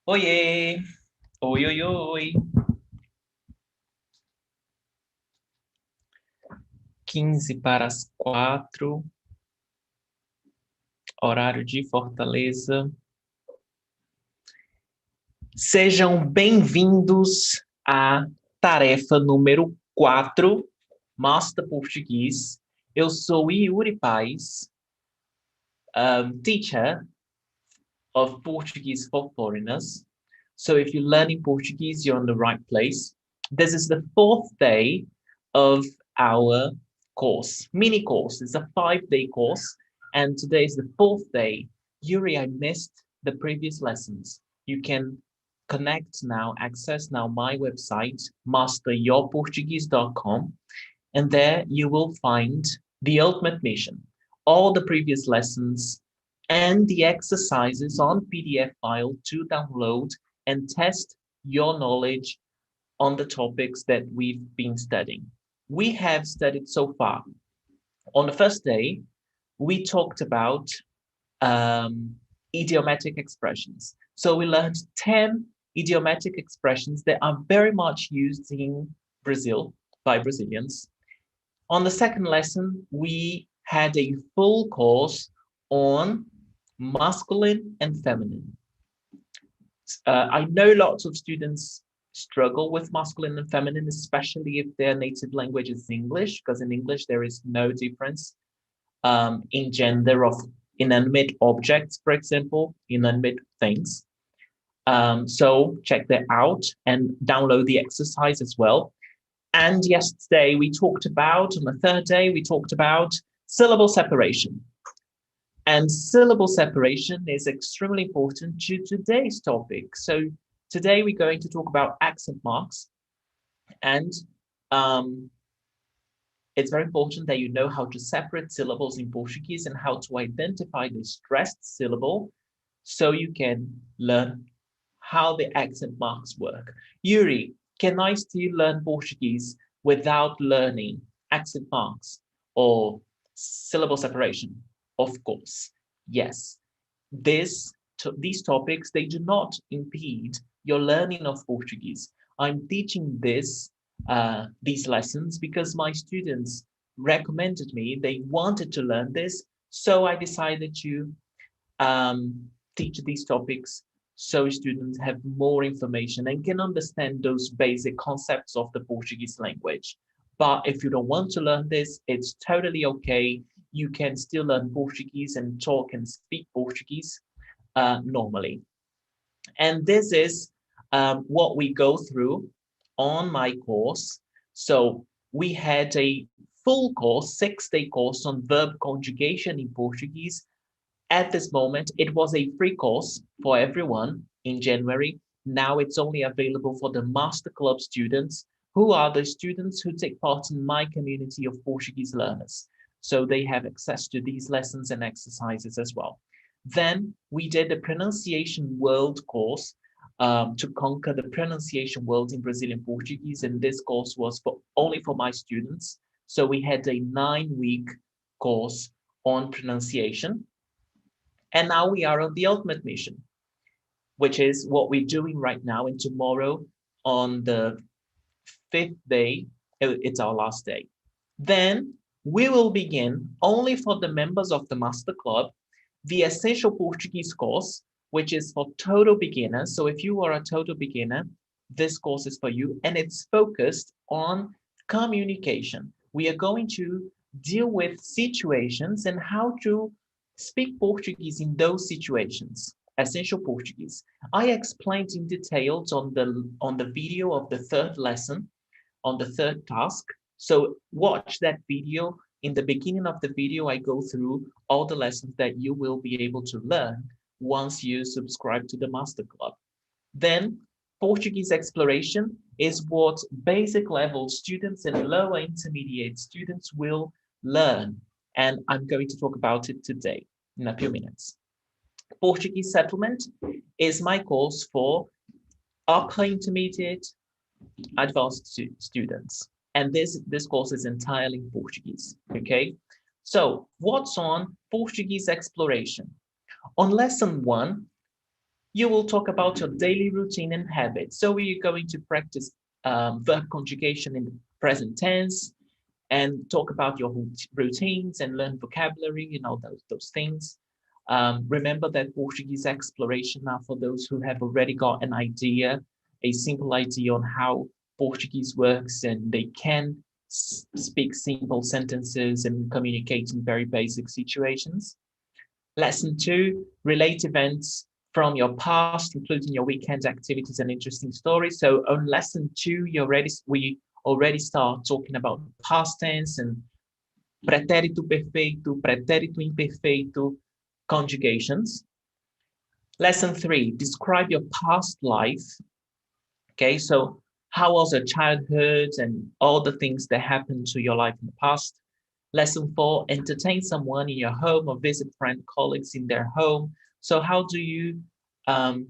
Oiê! Oi, oi, oi! 15 para as 4, horário de Fortaleza. Sejam bem-vindos à tarefa número 4, Master Português. Eu sou Yuri Paes, teacher of Portuguese for Foreigners. So if you're learning Portuguese, you're on the right place. This is the 4th day of our course, mini course. It's a 5-day course, and today is the 4th day. Yuri, I missed the previous lessons. You can connect now, access now my website, masteryourportuguese.com, and there you will find the ultimate mission, all the previous lessons, and the exercises on PDF file to download and test your knowledge on the topics that we've been studying. We have studied so far. On the first day, we talked about idiomatic expressions. So we learned 10 idiomatic expressions that are very much used in Brazil by Brazilians. On the second lesson, we had a full course on masculine and feminine. I know lots of students struggle with masculine and feminine, especially if their native language is English, because in English there is no difference in gender of inanimate objects, for example, inanimate things. So check that out and download the exercise as well. And yesterday we talked about, on the third day, we talked about syllable separation. And syllable separation is extremely important to today's topic. So today we're going to talk about accent marks. And it's very important that you know how to separate syllables in Portuguese and how to identify the stressed syllable so you can learn how the accent marks work. Yuri, can I still learn Portuguese without learning accent marks or syllable separation? Of course, yes. These topics, they do not impede your learning of Portuguese. I'm teaching these lessons because my students recommended me, they wanted to learn this, so I decided to teach these topics so students have more information and can understand those basic concepts of the Portuguese language. But if you don't want to learn this, it's totally okay. You can still learn Portuguese and talk and speak Portuguese normally. And this is what we go through on my course. So we had a full course, 6-day course on verb conjugation in Portuguese. At this moment, it was a free course for everyone in January. Now it's only available for the Master Club students, who are the students who take part in my community of Portuguese learners. So they have access to these lessons and exercises as well. Then we did the pronunciation world course to conquer the pronunciation world in Brazilian Portuguese. And this course was only for my students. So we had a 9-week course on pronunciation. And now we are on the ultimate mission, which is what we're doing right now. And tomorrow on the 5th day, it's our last day. Then we will begin only for the members of the Master Club, the Essential Portuguese course, which is for total beginners. So if you are a total beginner, this course is for you, and it's focused on communication. We are going to deal with situations and how to speak Portuguese in those situations. Essential Portuguese. I explained in details on the video of the third lesson, on the third task. So watch that video. In the beginning of the video, I go through all the lessons that you will be able to learn once you subscribe to the Master Club. Then Portuguese Exploration is what basic level students and lower intermediate students will learn. And I'm going to talk about it today in a few minutes. Portuguese Settlement is my course for upper intermediate, advanced students. And this course is entirely in Portuguese, okay? So what's on Portuguese Exploration? On lesson 1, You will talk about your daily routine and habits. So we're going to practice verb conjugation in the present tense and talk about your routines and learn vocabulary and all those things. Remember that Portuguese exploration now for those who have already got an idea, a simple idea on how Portuguese works, and they can speak simple sentences and communicate in very basic situations. Lesson 2, relate events from your past, including your weekend activities and interesting stories. So on lesson 2, we already start talking about past tense and pretérito perfeito, pretérito imperfeito conjugations. Lesson 3, describe your past life. Okay, so how was your childhood and all the things that happened to your life in the past. Lesson 4, entertain someone in your home or visit friend colleagues in their home. So how do you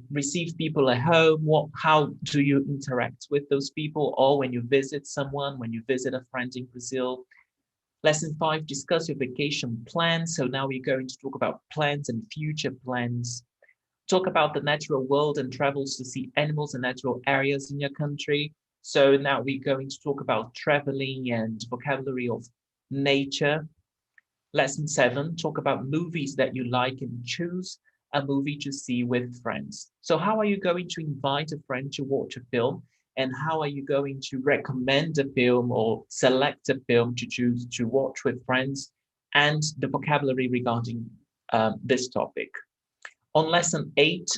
receive people at home? How do you interact with those people? Or when you visit someone, when you visit a friend in Brazil. Lesson 5, discuss your vacation plans. So now we're going to talk about plans and future plans. Talk about the natural world and travels to see animals and natural areas in your country. So now we're going to talk about traveling and vocabulary of nature. Lesson 7, talk about movies that you like and choose a movie to see with friends. So how are you going to invite a friend to watch a film? And how are you going to recommend a film or select a film to choose to watch with friends? And the vocabulary regarding this topic. On lesson 8,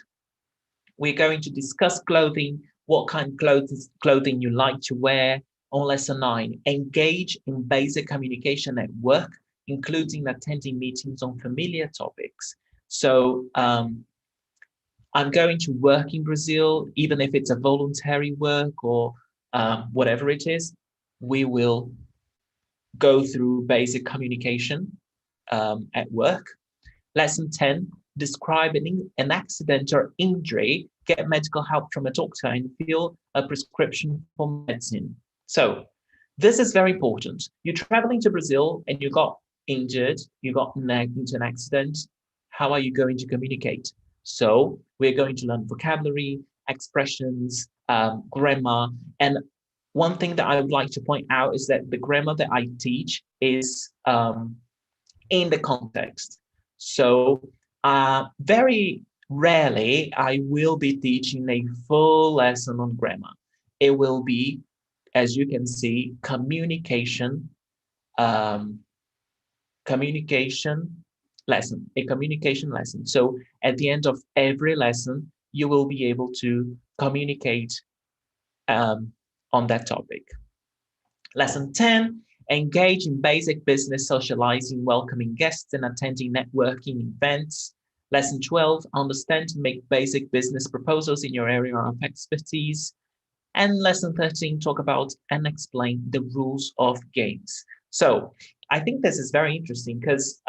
we're going to discuss clothing, what kind of clothing you like to wear. On lesson 9, engage in basic communication at work, including attending meetings on familiar topics. So I'm going to work in Brazil, even if it's a voluntary work or whatever it is, we will go through basic communication at work. Lesson 10, describe an accident or injury, get medical help from a doctor, and fill a prescription for medicine. So this is very important. You're traveling to Brazil and you got injured, you got into an accident. How are you going to communicate? So we're going to learn vocabulary, expressions, grammar. And one thing that I would like to point out is that the grammar that I teach is in the context. So very rarely I will be teaching a full lesson on grammar. It will be, as you can see, communication lesson, a communication lesson. So at the end of every lesson, you will be able to communicate on that topic. Lesson 10, engage in basic business socializing, welcoming guests, and attending networking events. Lesson 12, understand and make basic business proposals in your area of expertise. And lesson 13, talk about and explain the rules of games. So I think this is very interesting because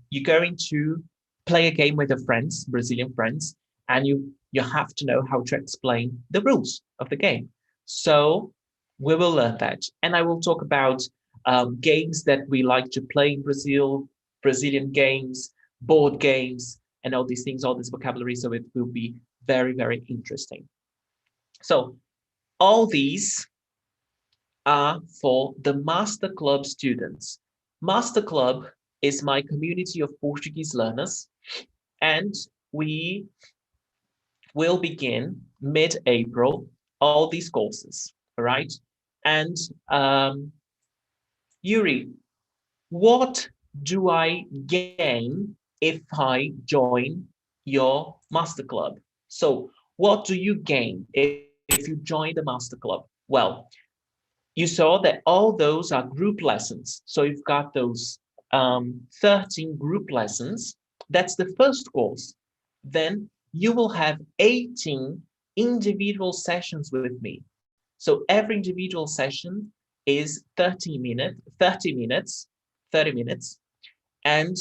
you're going to play a game with your friends, Brazilian friends, and you have to know how to explain the rules of the game. So we will learn that. And I will talk about games that we like to play in Brazil, Brazilian games, board games, and all these things, all this vocabulary. So it will be very, very interesting. So all these are for the Master Club students. Master Club is my community of Portuguese learners, and we will begin mid-April all these courses, all right? And Yuri, what do I gain if I join your Master Club? So what do you gain if you join the Master Club? Well, you saw that all those are group lessons. So you've got those 13 group lessons. That's the first course. Then you will have 18 individual sessions with me. So every individual session is 30 minutes, and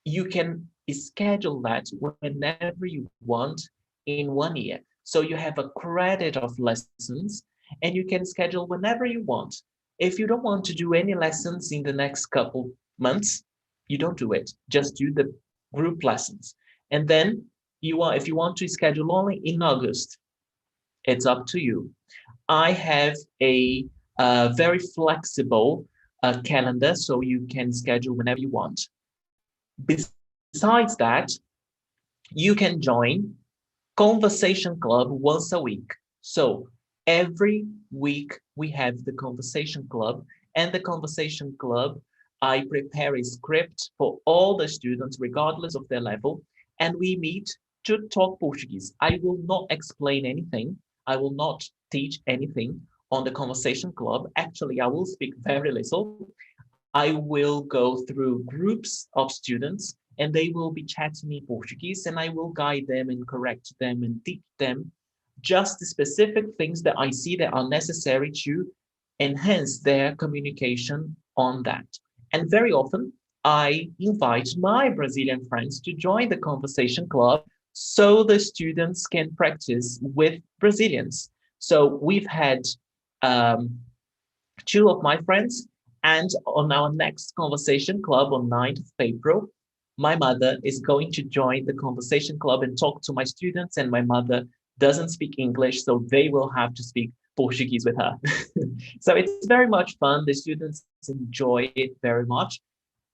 you can schedule that whenever you want in 1 year. So you have a credit of lessons and you can schedule whenever you want. If you don't want to do any lessons in the next couple months, you don't do it. Just do the group lessons. And then if you want to schedule only in August, it's up to you. I have a very flexible calendar, so you can schedule whenever you want. Besides that, you can join Conversation Club once a week. So every week we have the Conversation Club, and the Conversation Club, I prepare a script for all the students, regardless of their level, and we meet to talk Portuguese. I will not explain anything. I will not teach anything on the Conversation Club. Actually, I will speak very little. I will go through groups of students and they will be chatting in Portuguese, and I will guide them and correct them and teach them just the specific things that I see that are necessary to enhance their communication on that. And very often I invite my Brazilian friends to join the Conversation Club so the students can practice with Brazilians. So we've had um, two of my friends. And on our next Conversation Club on 9th of April, my mother is going to join the Conversation Club and talk to my students. And my mother doesn't speak English, so they will have to speak Portuguese with her. So it's very much fun. The students enjoy it very much.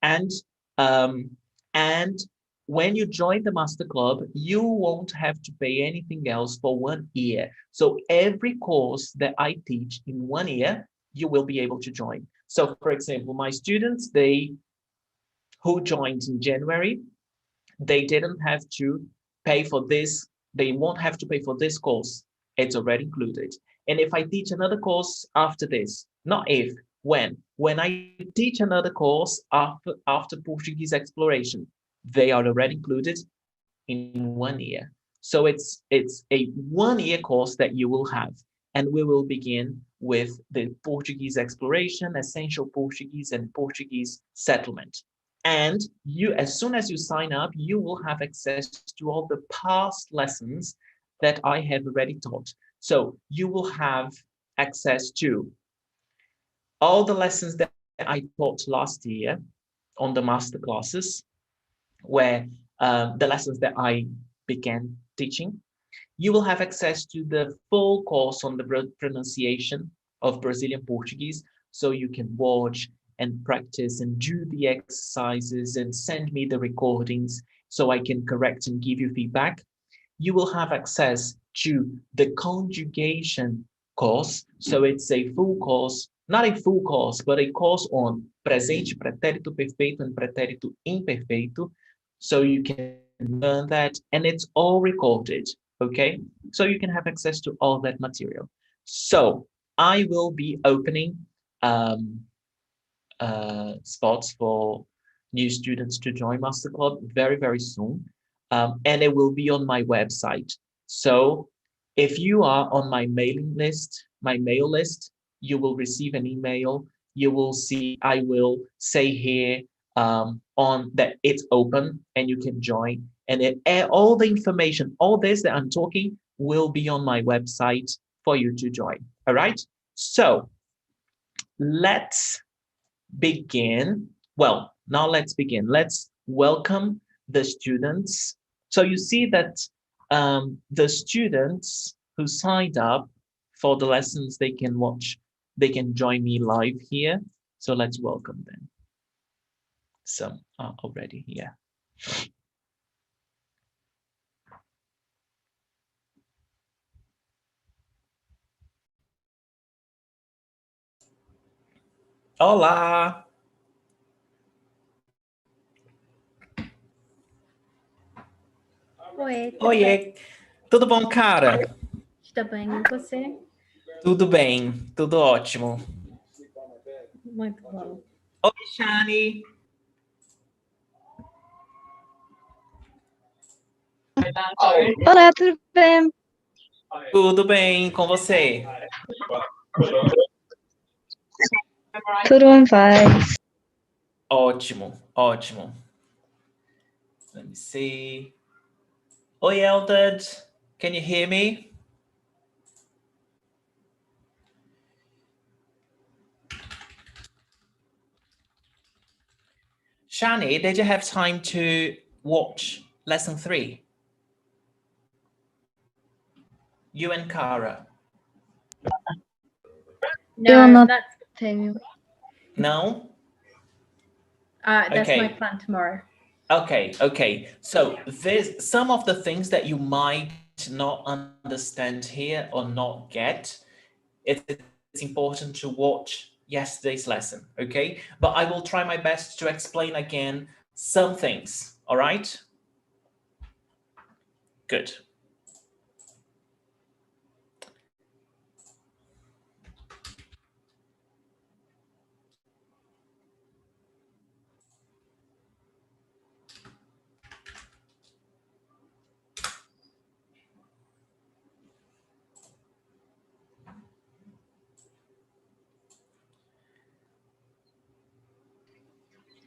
And um, and when you join the Master Club, you won't have to pay anything else for 1 year. So every course that I teach in 1 year, you will be able to join. So for example, my students, they who joined in January, they didn't have to pay for this. They won't have to pay for this course. It's already included. And if I teach another course after this, not if, when I teach another course after Portuguese Exploration, they are already included in 1 year. So it's a 1 year course that you will have. And we will begin with the Portuguese Exploration, Essential Portuguese, and Portuguese Settlement. And you, as soon as you sign up, you will have access to all the past lessons that I have already taught. So you will have access to all the lessons that I taught last year on the master classes, where the lessons that I began teaching. You will have access to the full course on the pronunciation of Brazilian Portuguese, so you can watch and practice and do the exercises and send me the recordings so I can correct and give you feedback. You will have access to the conjugation course. So it's a full course, not a full course, but a course on presente, pretérito perfeito, and pretérito imperfeito. So you can learn that, and it's all recorded, okay? So you can have access to all that material. So I will be opening um, spots for new students to join Master Club very, very soon. And it will be on my website. So if you are on my mailing list, my mail list, you will receive an email. You will see, I will say here on that it's open and you can join. And all the information, all this that I'm talking will be on my website for you to join. All right. So let's begin. Well, now let's begin. Let's welcome the students. So you see that the students who signed up for the lessons, they can watch, they can join me live here. So let's welcome them. Some are already here. Olá! Oi, Oiê! Tudo bom, cara? Está bem, e você? Tudo bem, tudo ótimo. Muito bom. Oi, Shani! Olá, tudo bem? Tudo bem com você? Tudo em paz. Ótimo, ótimo. Let me see. Oi, Eldad. Can you hear me? Shani, did you have time to watch lesson 3? You and Cara. Eu No, não that's tenho. No? that's my Okay. plan tomorrow. Okay. So there's some of the things that you might not understand here or not get. It's important to watch yesterday's lesson, okay? But I will try my best to explain again some things, all right? Good.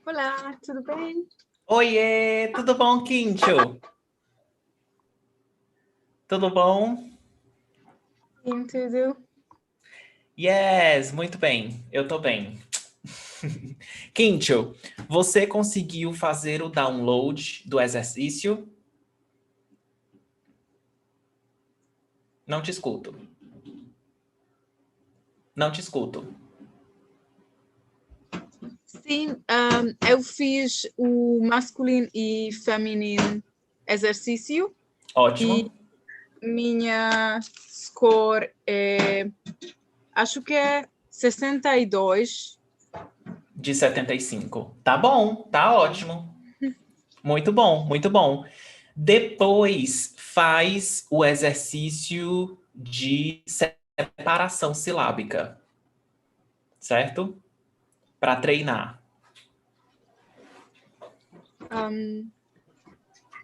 Olá, tudo bem? Oiê, tudo bom, Quincho? Tudo bom? Sim, tudo. Yes, muito bem. Eu tô bem. Quincho, você conseguiu fazer o download do exercício? Não te escuto. Não te escuto. Sim, eu fiz o masculino e feminino exercício Ótimo. e minha score é, acho que é 62. De 75. Tá bom, tá ótimo. Muito bom, muito bom. Depois faz o exercício de separação silábica, certo? Para treinar.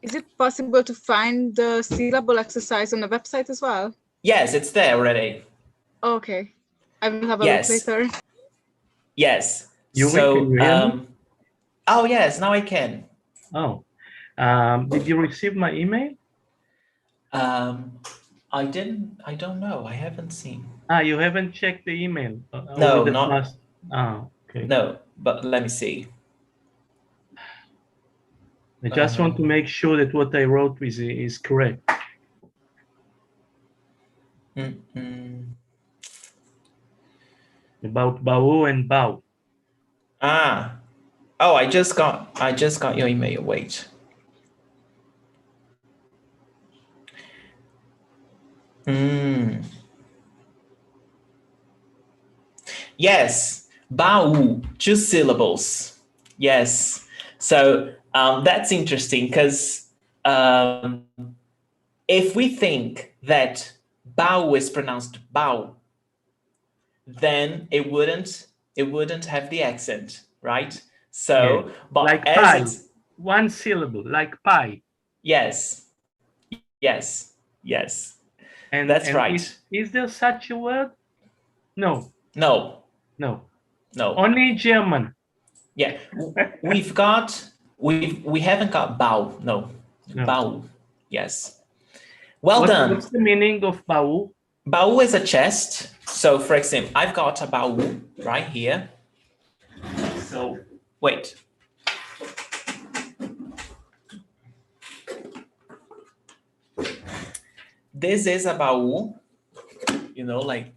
Is it possible to find the syllable exercise on the website as well? Yes, it's there already. Okay, I will have a Yes. look later. Yes. Can So, you hear me? oh yes, now I can. Oh, did you receive my email? I don't know. I haven't seen. You haven't checked the email? No, over the not. past... okay. No, but let me see. I just want to make sure that what I wrote is correct. About baú and bow. Oh, I just got your email. Wait. Yes, baú, 2 syllables. Yes. So that's interesting because if we think that baú is pronounced bow, then it wouldn't have the accent, right? So, Yeah. but like as pie, it's 1 syllable, like pie. yes. And that's right. Is there such a word? No. No. Only German. Yeah, we haven't got bow. No. Bow. Yes. Well done. What's the meaning of baú? Baú is a chest. So, for example, I've got a baú right here. So, wait. This is a baú, you know, like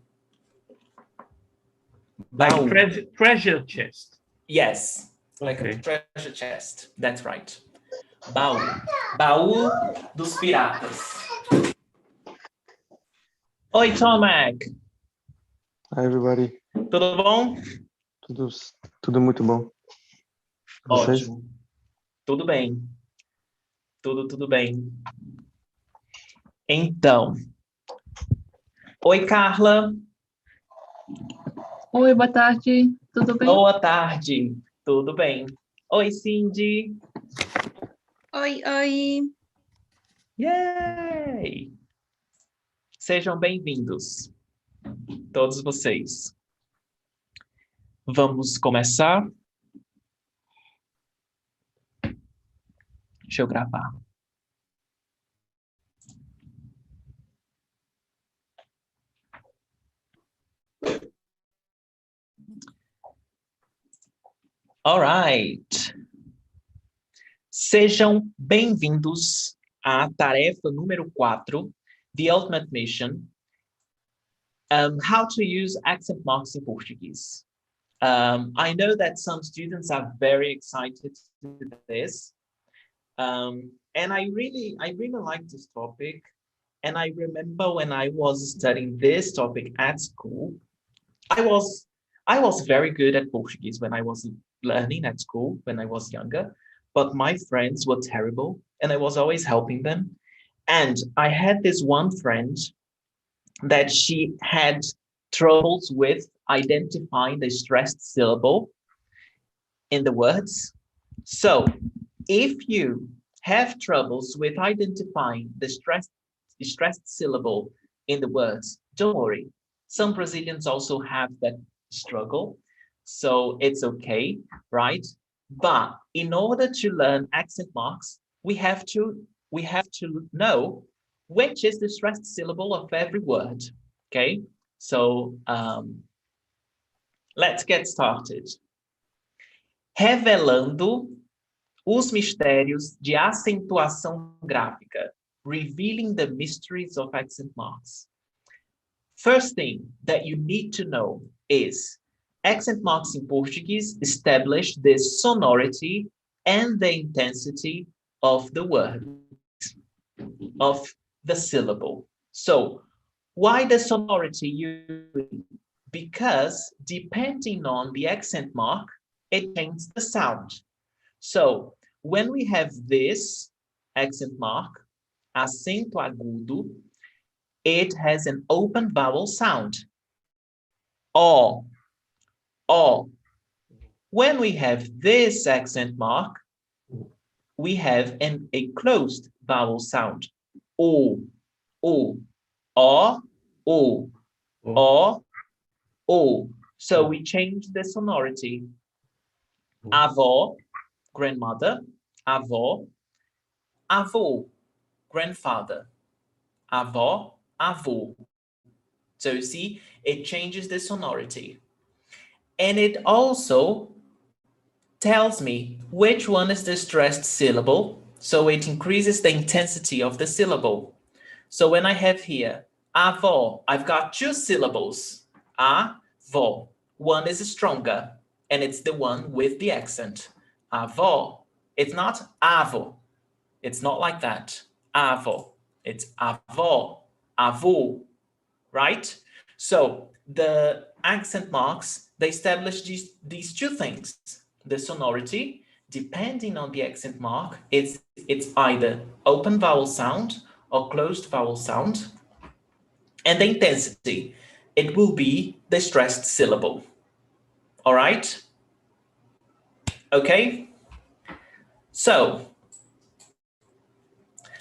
baú. Like treasure chest. Yes, like a treasure chest. That's right. Baú. Baú dos piratas. Oi, Tomac. Hi, everybody. Tudo bom? Tudo muito bom. Vocês? Ótimo. Tudo bem. Tudo bem. Então. Oi, Carla. Oi, boa tarde. Tudo bem? Boa tarde. Tudo bem. Oi, Cindy. Oi. Yay! Sejam bem-vindos, todos vocês. Vamos começar? Deixa eu gravar. All right. Sejam bem-vindos à tarefa número 4 the ultimate mission, how to use accent marks in Portuguese. I know that some students are very excited to this. And I really like this topic. And I remember when I was studying this topic at school, I was very good at Portuguese when I was learning at school when I was younger, but my friends were terrible and I was always helping them. And I had this one friend that she had troubles with identifying the stressed syllable in the words. So if you have troubles with identifying the stressed syllable in the words, don't worry. Some Brazilians also have that struggle, so it's okay, right? But in order to learn accent marks, we have to know which is the stressed syllable of every word, okay? So let's get started. Revelando os mistérios de acentuação gráfica, revealing the mysteries of accent marks. First thing that you need to know is accent marks in Portuguese establish the sonority and the intensity of the word, of the syllable. So why the sonority? Because depending on the accent mark, it changes the sound. So when we have this accent mark, acento agudo, it has an open vowel sound. O. When we have this accent mark, we have a closed vowel sound. O. O. So we change the sonority. Avó, grandmother. Avó. Avô, grandfather. Avó, avô. So you see, it changes the sonority. And it also tells me which one is the stressed syllable. So it increases the intensity of the syllable. So when I have here, avó, I've got two syllables. Avó. One is stronger, and it's the one with the accent. Avó. It's not avó. It's not like that. Avó. It's avó. Avô. Right? So the accent marks, they establish these two things. The sonority, depending on the accent mark, it's either open vowel sound or closed vowel sound. And the intensity, it will be the stressed syllable. All right? Okay? So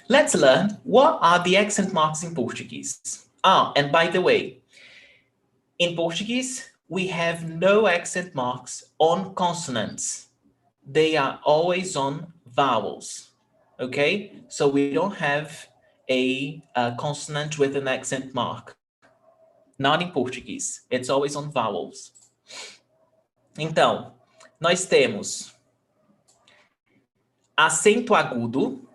let's learn what are the accent marks in Portuguese. And by the way, in Portuguese, we have no accent marks on consonants. They are always on vowels, okay? So we don't have a consonant with an accent mark. Not in Portuguese, it's always on vowels. Então, nós temos acento agudo.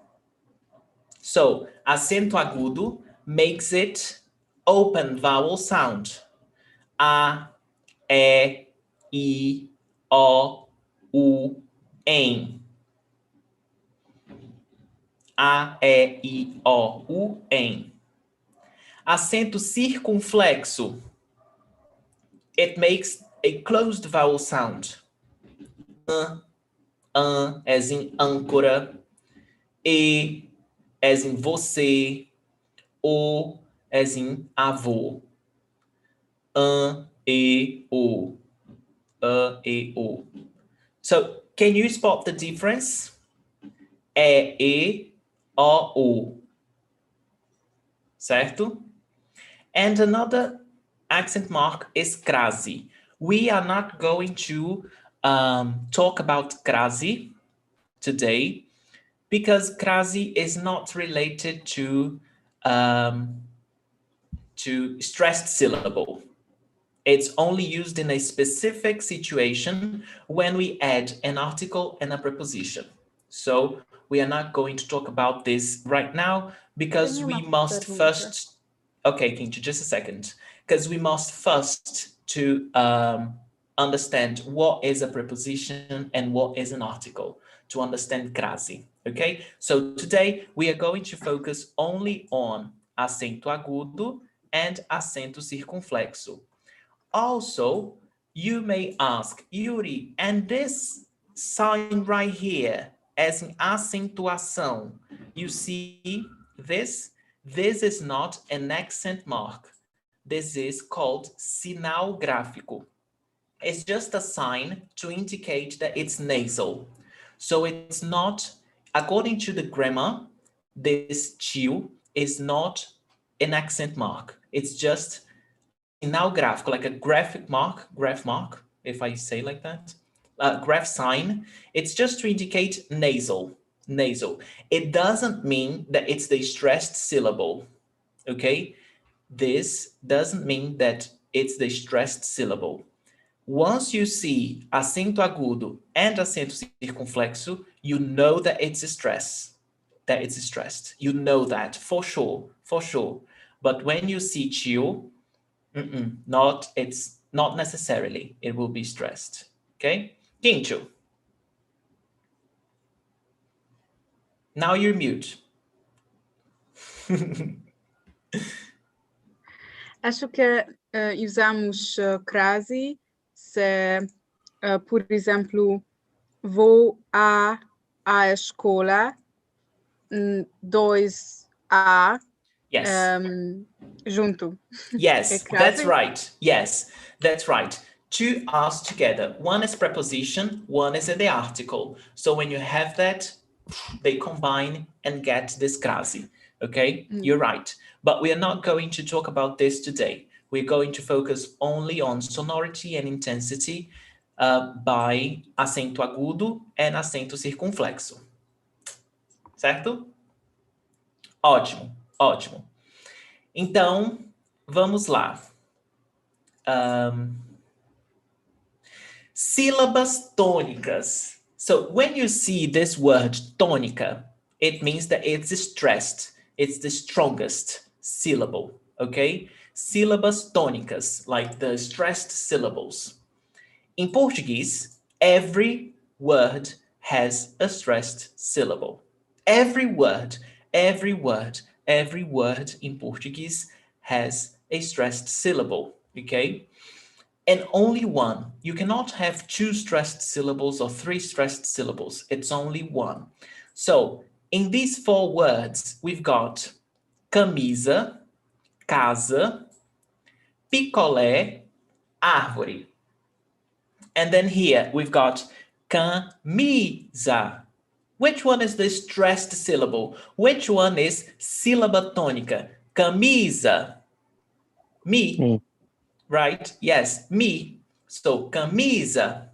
So, acento agudo makes it open vowel sound. A, E, I, O, U, em. A, E, I, O, U, em. Acento circunflexo. It makes a closed vowel sound. As in âncora. E, as in você. O, as in avô. E, o. E, o. So, can you spot the difference? E, o, u. Certo? And another accent mark is crase. We are not going to talk about crase today because crase is not related to stressed syllable. It's only used in a specific situation when we add an article and a preposition. So we are not going to talk about this right now because Tem we uma must pergunta. first, okay, Kinchi, just a second, because we must first to understand what is a preposition and what is an article to understand crase, okay? So today we are going to focus only on acento agudo and acento circunflexo. Also, you may ask, Yuri, and this sign right here as in acentuação, you see this? This is not an accent mark. This is called sinal gráfico. It's just a sign to indicate that it's nasal. So it's not, according to the grammar, this tio is not an accent mark. It's just sinal gráfico, like a graph mark, if I say like that, graph sign. It's just to indicate nasal. It doesn't mean that it's the stressed syllable, okay? This doesn't mean that it's the stressed syllable. Once you see acento agudo and acento circunflexo, you know that it's stressed. You know that for sure. But when you see tio, it's not necessarily, it will be stressed, okay? Quinto. Now you're mute. Acho que usamos crase se, por exemplo, vou à escola, 2 a Yes. junto. Yes, crase? that's right. Yes, that's right. 2 R's together. One is preposition, one is the article. So when you have that, they combine and get this crase, okay? You're right. But we are not going to talk about this today. We're going to focus only on sonority and intensity by acento agudo and acento circunflexo. Certo? Ótimo, ótimo. Então, vamos lá. Sílabas tônicas. So when you see this word tônica, it means that it's stressed. It's the strongest syllable, okay? Sílabas tônicas, like the stressed syllables. In Portuguese, every word has a stressed syllable. Every word in Portuguese has a stressed syllable, okay? And only one. You cannot have 2 stressed syllables or 3 stressed syllables. It's only one. So in these 4 words, we've got camisa, casa, picolé, árvore. And then here we've got camisa. Which one is the stressed syllable? Which one is sílaba tônica? Camisa. Me. Right? Yes, me. So camisa.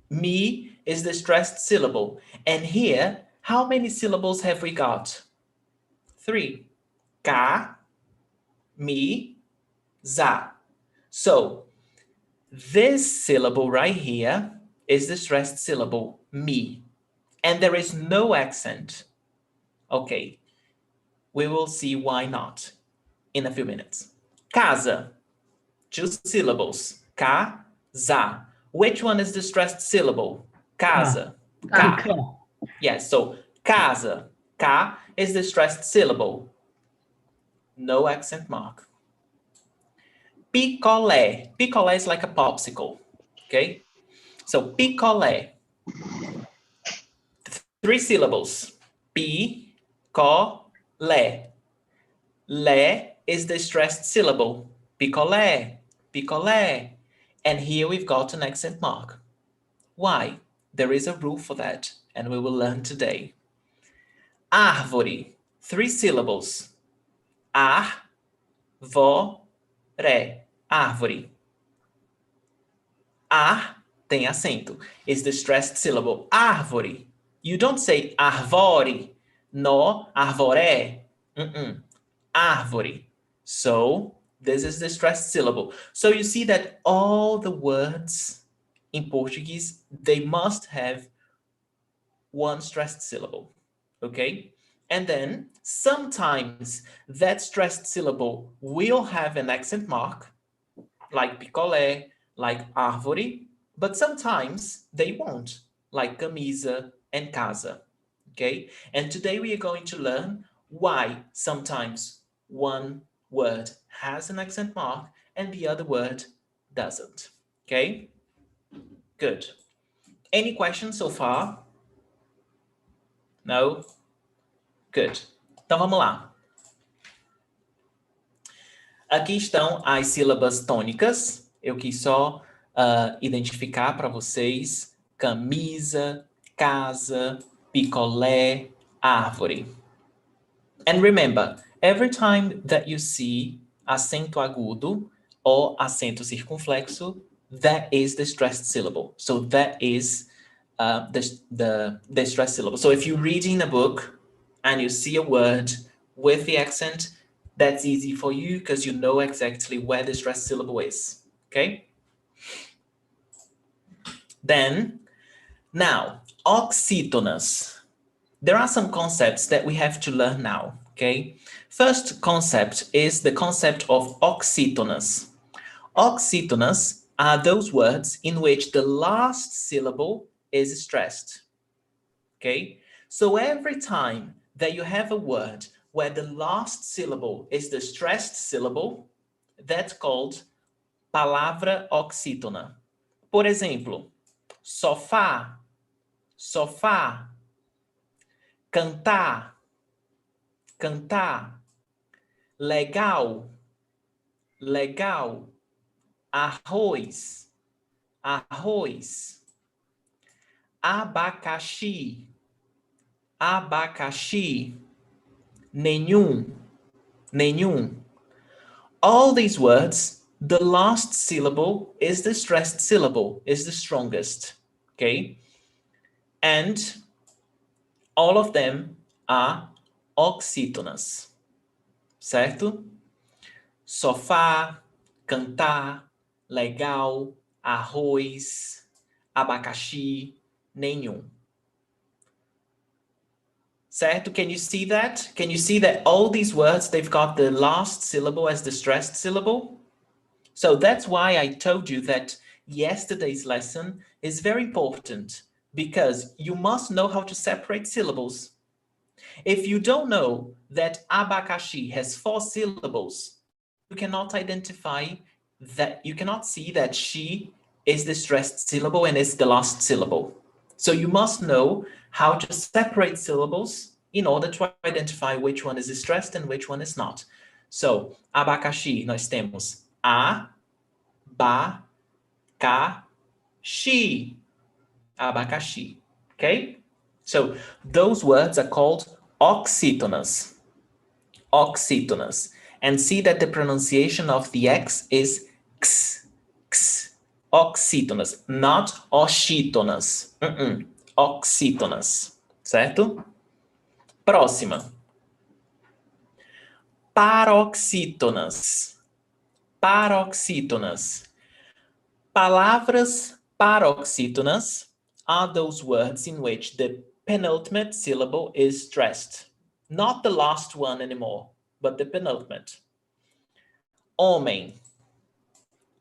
Me is the stressed syllable. And here, how many syllables have we got? 3. Ca, mi, za. So this syllable right here is the stressed syllable, me. And there is no accent. Okay, we will see why not in a few minutes. Casa, 2 syllables. Ca, za. Which one is the stressed syllable? Casa. Ca. Yes, so casa. Ca is the stressed syllable. No accent mark. Picolé. Picolé is like a popsicle. Okay? So picolé. 3 syllables. Pi, co, lé. Lé is the stressed syllable. Picolé. And here we've got an accent mark. Why? There is a rule for that, and we will learn today. Árvore, 3 syllables. Ar, vo, re. Árvore. Ar tem acento. Is the stressed syllable. Árvore. You don't say arvore. No, arvoré. Árvore. So this is the stressed syllable. So you see that all the words in Portuguese, they must have 1 stressed syllable, okay? And then sometimes that stressed syllable will have an accent mark, like picolé, like árvore, but sometimes they won't, like camisa and casa, okay? And today we are going to learn why sometimes one word has an accent mark and the other word doesn't, okay? Good. Any questions so far? No? Good. Então vamos lá. Aqui estão as sílabas tônicas. Eu quis só identificar para vocês camisa, casa, picolé, árvore. And remember, every time that you see acento agudo or acento circunflexo, that is the stressed syllable. So that is the stressed syllable. So if you're reading a book and you see a word with the accent, that's easy for you because you know exactly where the stressed syllable is, okay? Then, now, oxytonas. There are some concepts that we have to learn now, okay? First concept is the concept of oxytonas. Oxytonas are those words in which the last syllable is stressed, okay? So every time that you have a word where the last syllable is the stressed syllable, that's called palavra oxítona. Por exemplo, sofá, sofá, cantar, cantar, legal, legal, arroz, arroz, abacaxi, abacaxi, nenhum, nenhum. All these words, the last syllable is the stressed syllable, is the strongest, okay? And all of them are oxítonas, certo? Sofá, cantar, legal, arroz, abacaxi, nenhum. Certo? Can you see that? Can you see that all these words, they've got the last syllable as the stressed syllable? So that's why I told you that yesterday's lesson is very important because you must know how to separate syllables. If you don't know that abacaxi has 4 syllables, you cannot identify that, you cannot see that she is the stressed syllable and is the last syllable. So you must know how to separate syllables in order to identify which one is stressed and which one is not. So, abacaxi, nós temos a, ba, ca, xi. Abacaxi, okay? So, those words are called oxytonas. Oxytonas. And see that the pronunciation of the X is x, x. Oxytonas, not oxytonas. Oxytonas, certo? Próxima. Paroxytonas. Paroxytonas. Palavras paroxytonas are those words in which the penultimate syllable is stressed. Not the last one anymore, but the penultimate. Homem.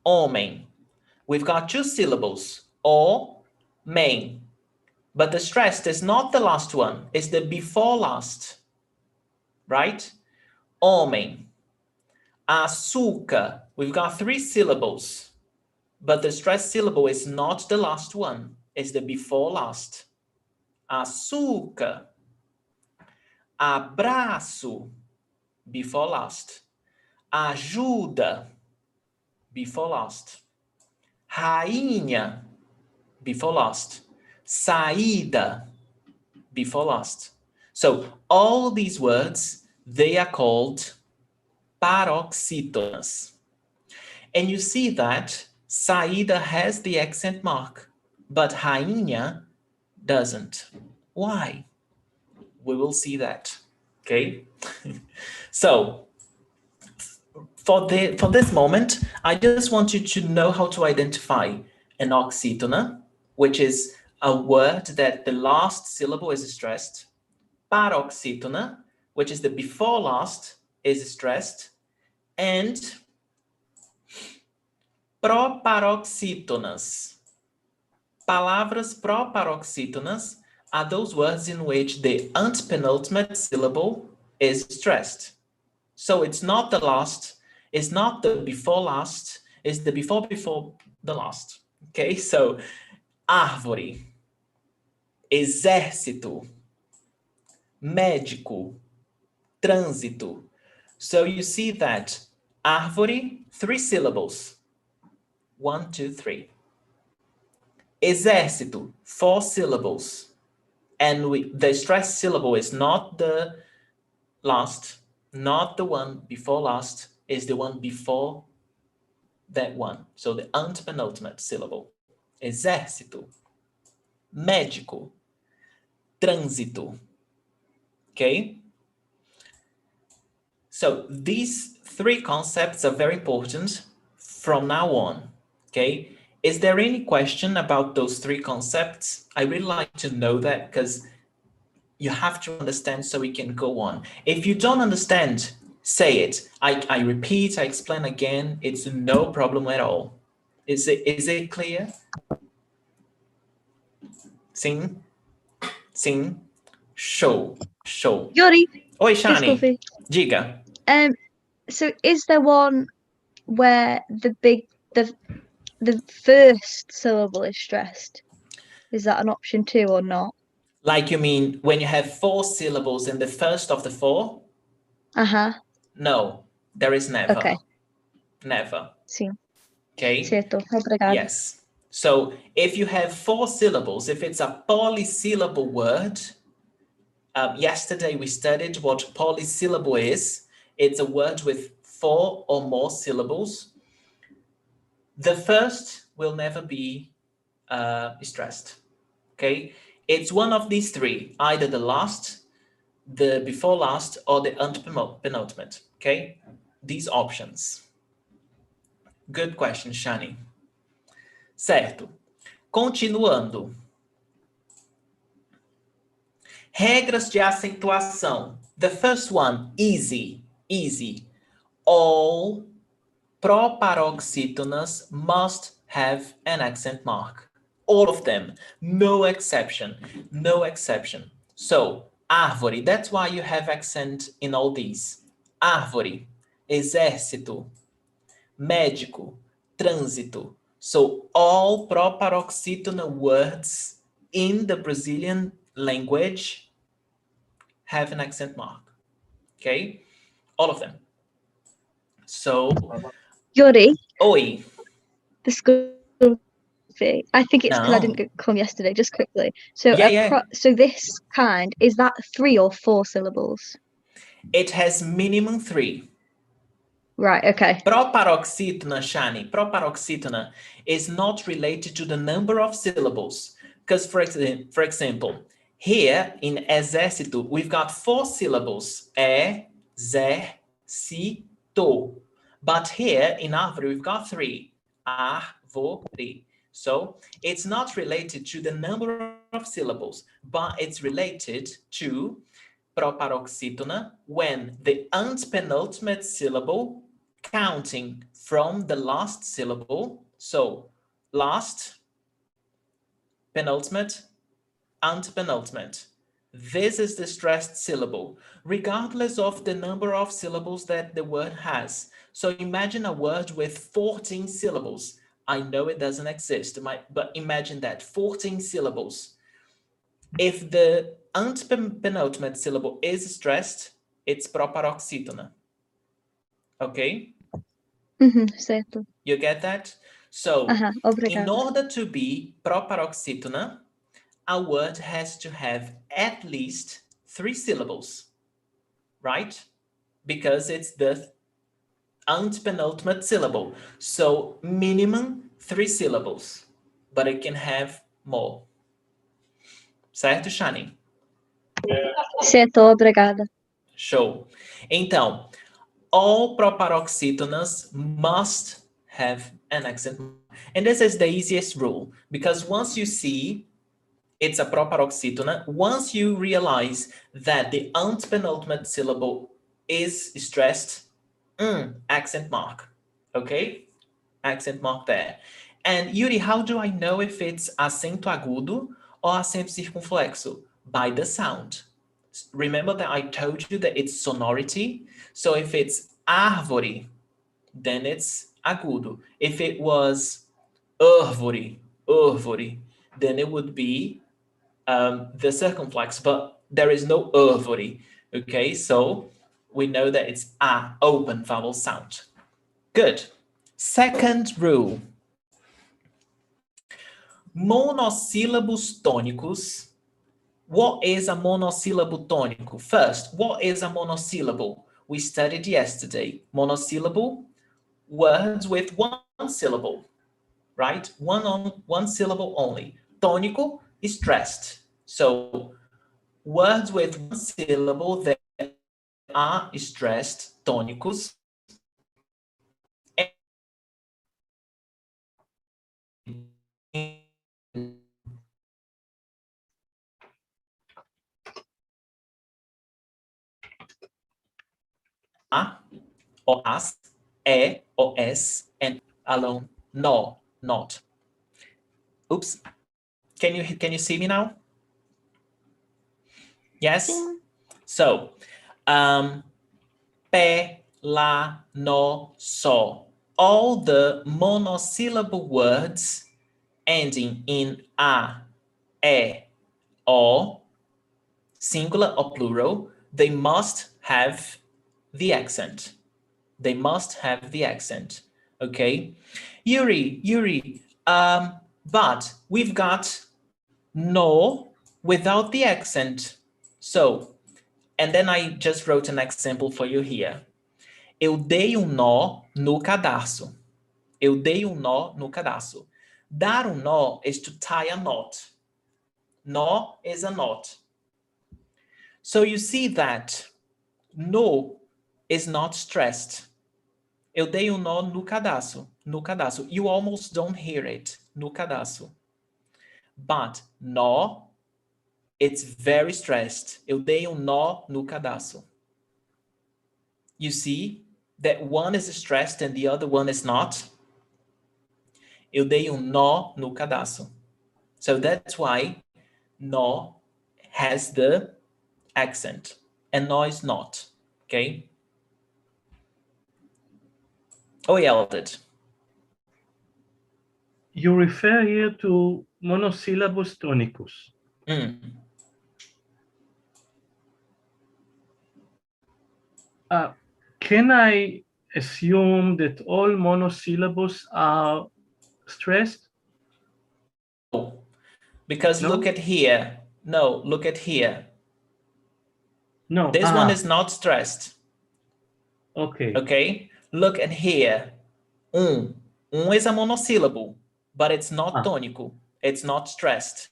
Homem. We've got 2 syllables, or, men. But the stressed is not the last one, it's the before last, right? Homem. Açúcar. We've got 3 syllables, but the stressed syllable is not the last one, it's the before last. Açúcar. Abraço. Before last. Ajuda. Before last. Rainha. Before last. Saída, before last. So all these words, they are called paroxytonas. And you see that saída has the accent mark, but rainha doesn't. Why? We will see that, okay? So for this moment, I just want you to know how to identify an oxytona, which is a word that the last syllable is stressed, paroxytona, which is the before last, is stressed, and proparoxytonas. Palavras proparoxytonas are those words in which the antepenultimate syllable is stressed. So it's not the last, it's not the before last, it's the before the last. Okay, so árvore, exército, médico, trânsito. So you see that árvore, 3 syllables. 1, 2, 3. Exército, 4 syllables. And the stressed syllable is not the last, not the one before last, is the one before that one. So the antepenultimate syllable. Exército, médico, trânsito. Okay? So these 3 concepts are very important from now on. Okay? Is there any question about those 3 concepts? I really like to know that because you have to understand so we can go on. If you don't understand, say it. I repeat, I explain again. It's no problem at all. Is it clear? Sim? Sim? Show. Yuri, Oi, Shani. Discovery. Diga. So is there one where the first syllable is stressed? Is that an option too or not? Like you mean when you have 4 syllables in the first of the 4? Uh-huh. No, there is never. Okay. Never. Sim. Okay? Certo. Obrigada. Yes. So if you have 4 syllables, if it's a polysyllable word, yesterday we studied what polysyllable is. It's a word with 4 or more syllables. The first will never be stressed. Okay? It's one of these 3, either the last, the before last, or the antepenultimate. Okay? These options. Good question, Shani. Certo. Continuando. Regras de acentuação. The first one, easy. All proparoxytonas must have an accent mark. All of them, no exception. So, árvore, that's why you have accent in all these. Árvore, exército, médico, trânsito. So, all proparoxytona words in the Brazilian language have an accent mark. Okay? All of them. So, Yuri, oi. Discovery. I think it's because I didn't come yesterday, just quickly. So so this kind, is that 3 or 4 syllables? It has minimum 3. Right, okay. Proparoxytona, Shani, proparoxytona is not related to the number of syllables. Because, for example, here in exército, we've got 4 syllables. E-zé-si-to. But here in árvore, we've got 3. Árvore. So it's not related to the number of syllables, but it's related to proparoxytona when the antepenultimate syllable counting from the last syllable. So last, penultimate, antepenultimate. This is the stressed syllable, regardless of the number of syllables that the word has. So imagine a word with 14 syllables. I know it doesn't exist, but imagine that, 14 syllables. If the antepenultimate syllable is stressed, it's proparoxytona. Okay? Certo. You get that? So, in order to be proparoxytona, a word has to have at least 3 syllables, right? Because it's the antepenultimate syllable. So, minimum 3 syllables, but it can have more. Certo, Shani? Certo, obrigada. Show. Então, all proparoxytonas must have an accent. And this is the easiest rule, because once you see it's a proparoxytona. Once you realize that the antepenultimate syllable is stressed, accent mark, okay? Accent mark there. And Yuri, how do I know if it's acento agudo or acento circunflexo? By the sound. Remember that I told you that it's sonority. So if it's árvore, then it's agudo. If it was árvore, then it would be the circumflex, but there is no árvore, okay? So we know that it's a, open vowel sound. Good. Second rule. Monosyllables tônicos. What is a monosyllable tônico? First, what is a monosyllable? We studied yesterday. Monosyllable, words with one syllable, right? One syllable only. Tônico is stressed. So words with one syllable that are stressed, tônicos. A or as, e or s, and alone, no, not. Oops. Can you see me now? Yes? Yeah. So, pe, la, no, so. All the monosyllable words ending in a, e, or, singular or plural, they must have the accent. They must have the accent, okay? Yuri, but we've got no without the accent. So, and then I just wrote an example for you here. Eu dei nó no cadarço. Eu dei nó no cadarço. Dar nó is to tie a knot. Nó is a knot. So you see that no is not stressed. Eu dei nó no cadarço. No cadarço. You almost don't hear it. No cadarço. But nó, it's very stressed. Eu dei nó no cadarço. You see that one is stressed and the other one is not? Eu dei nó no cadarço. So that's why nó has the accent and nó is not, okay? Oi, Eldred. You refer here to monosyllables tônicos. Can I assume that all monosyllables are stressed? No, because look at here. No, look at here. No. This one is not stressed. Okay. Okay, look at here. Is a monosyllable, but it's not tônico. It's not stressed.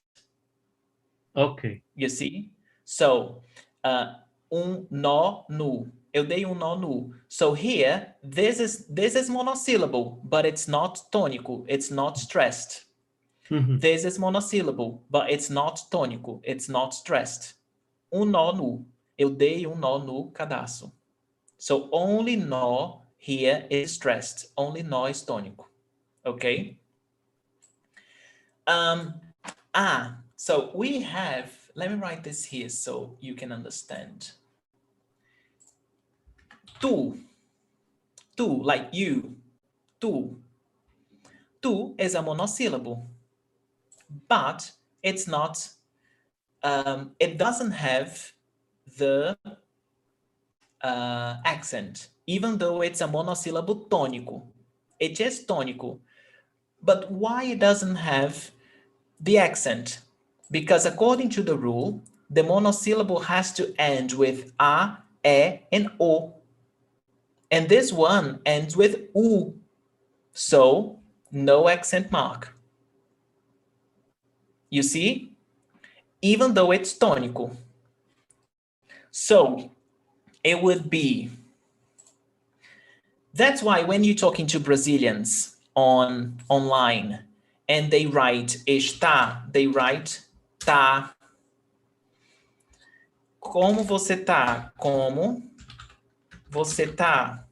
Okay. You see? So, nó nu. Eu dei nó nu. So here, this is monosyllable, but it's not tônico. It's not stressed. This is monosyllable, but it's not tônico. It's not stressed. Nó nu. Eu dei nó no cadarço. So only nó here is stressed. Only nó is tônico. Okay? So we have, let me write this here so you can understand. Tu, like you, tu. Tu is a monosyllable, but it's not, it doesn't have the accent, even though it's a monosyllable tônico. It is tônico. But why it doesn't have the accent? Because according to the rule, the monosyllable has to end with a, e, and o. And this one ends with u. So no accent mark. You see? Even though it's tônico. So it would be, that's why when you're talking to Brazilians online and they write está, they write tá? Como você tá? Como você tá?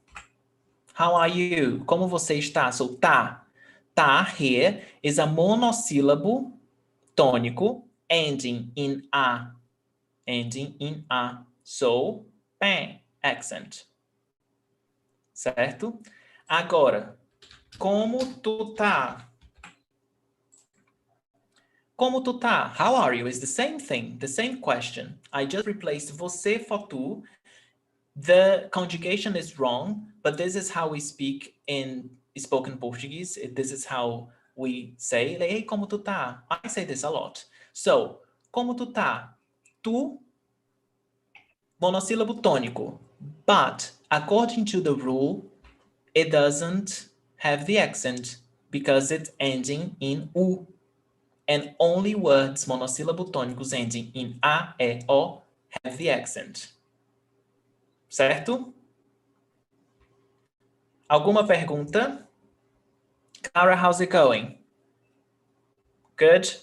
How are you? Como você está? So, tá. Tá here is a monosyllable tônico ending in a. Ending in a. So, bang, accent. Certo? Agora, como tu tá? Como tu tá? How are you? Is the same thing, the same question. I just replaced você for tu. The conjugation is wrong, but this is how we speak in spoken Portuguese. This is how we say, hey, como tu tá? I say this a lot. So, como tu tá? Tu, monosyllable tônico. But according to the rule, it doesn't have the accent because it's ending in U. And only words monosyllable tônicos ending in A, E, O have the accent. Certo? Alguma pergunta? Cara, how's it going? Good?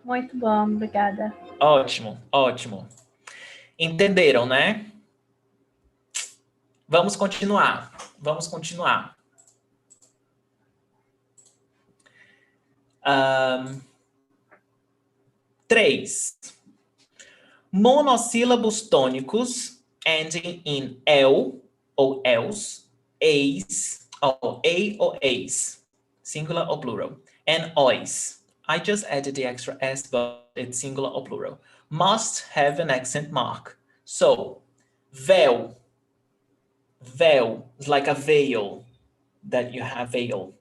Muito bom, obrigada. Ótimo, ótimo. Entenderam, né? Vamos continuar. Vamos continuar. 3. Monossílabos tônicos ending in el ou els, eis, ou a or eis, singular or plural, and ois. I just added the extra s, but it's singular or plural. Must have an accent mark. So, véu. Véu is like a veil that you have veil.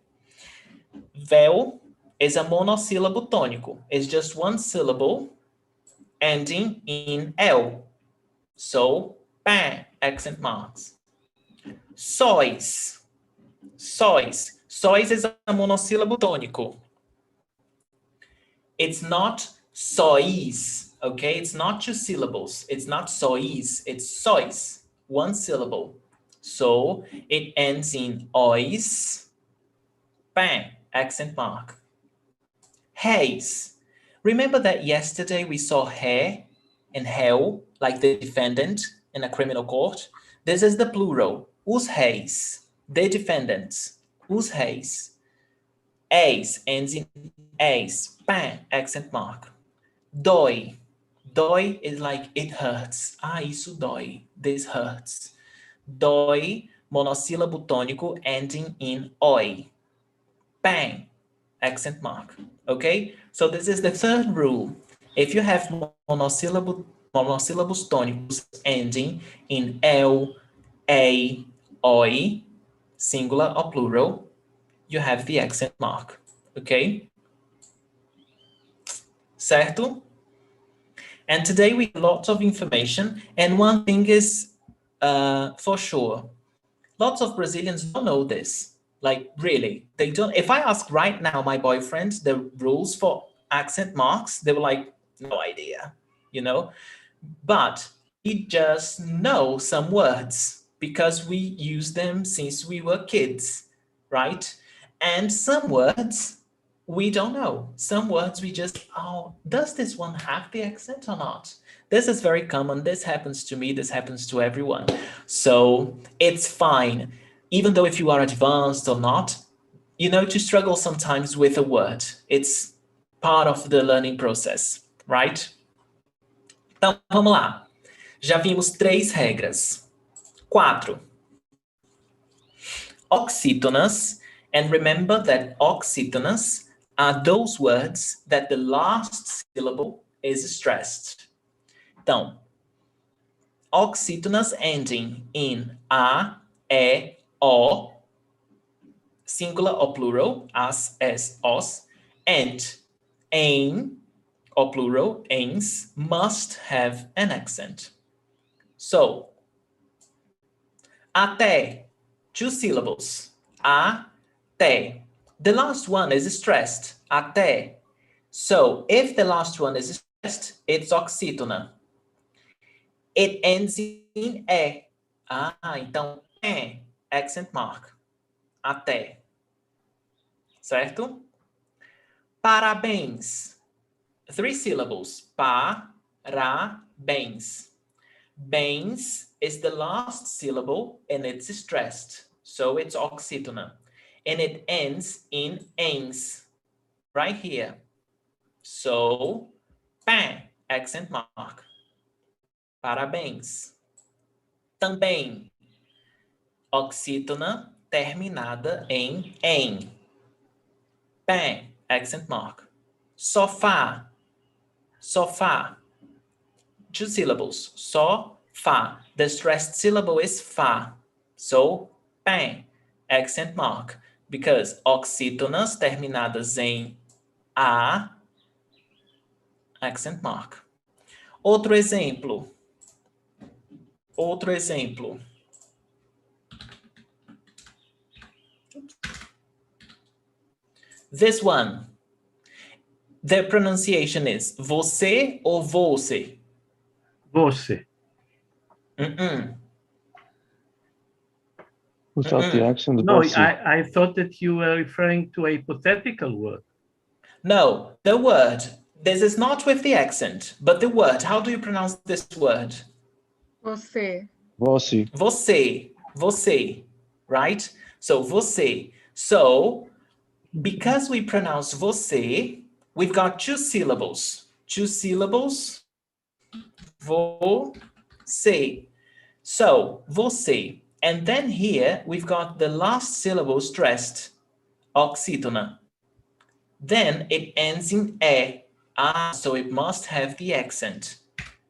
Véu is a monosyllable tônico. It's just one syllable ending in L. So, bang, accent marks. Sóis. Sóis. Sóis is a monosyllable tônico. It's not sóis, okay? It's not 2 syllables. It's not sóis, it's sóis, one syllable. So, it ends in ois, bang, accent mark. Réis. Remember that yesterday we saw ré and réu, like the defendant in a criminal court? This is the plural, os réis, the defendants, os réis. Eis ends in eis, bang, accent mark. Dói. Dói is like it hurts. Ah, isso dói. This hurts. Dói, monosyllable tônico ending in oi. Bang, accent mark. Okay? So this is the third rule. If you have monosyllables tônicos ending in el, a, oi, singular or plural, you have the accent mark. Okay? Certo? And today we have lots of information, and one thing is for sure, lots of Brazilians don't know this. Like, really, they don't. If I ask right now my boyfriend the rules for accent marks, they were like, no idea, you know? But we just know some words because we use them since we were kids, right? And some words we don't know. Some words we just, oh, does this one have the accent or not? This is very common. This happens to me. This happens to everyone. So it's fine. Even though if you are advanced or not, you know, to struggle sometimes with a word. It's part of the learning process, right? Então, vamos lá. Já vimos 3 regras. 4. Oxytonas. And remember that oxytonas are those words that the last syllable is stressed. Então, oxytonas ending in a, e, o, singular or plural, as, os, and em, or plural, ens, must have an accent. So, até, 2 syllables, até. The last one is stressed, até. So, if the last one is stressed, it's oxytona. It ends in e. Então, accent mark, até. Certo? Parabéns. 3 syllables. Parabéns. Bens is the last syllable and it's stressed. So it's oxytona. And it ends in ens, right here. So, pé, accent mark. Parabéns. Também. Oxítona terminada em em. Pé, accent mark. Sofá. Sofá. 2 syllables. Sofá. The stressed syllable is fá. So, pé, accent mark. Because oxítonas terminadas em a, accent mark. Outro exemplo. Outro exemplo. This one. The pronunciation is você or você? Você. Without the accent, No, você. I thought that you were referring to a hypothetical word. No, the word. This is not with the accent, but the word. How do you pronounce this word? Você. Você. Você. Você. Right? So, você. So, because we pronounce você, we've got 2 syllables. 2 syllables. Você. So, você. And then here, we've got the last syllable stressed. Oxytona. Then it ends in e. So it must have the accent.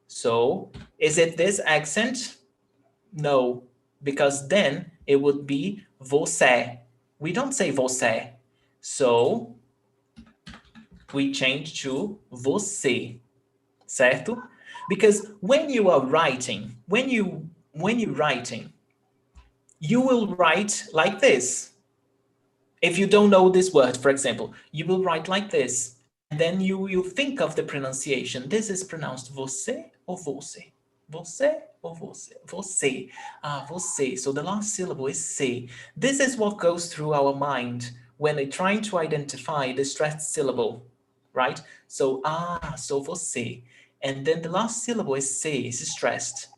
So, is it this accent? No, because then it would be você. We don't say você. So, we change to você. Certo? Because when you are writing, when you're writing, you will write like this. If you don't know this word, for example, you will write like this. And then you think of the pronunciation. This is pronounced você or você? Você or você? Você. Você. So the last syllable is se. This is what goes through our mind when we're trying to identify the stressed syllable, right? So, so você. And then the last syllable is se, is stressed.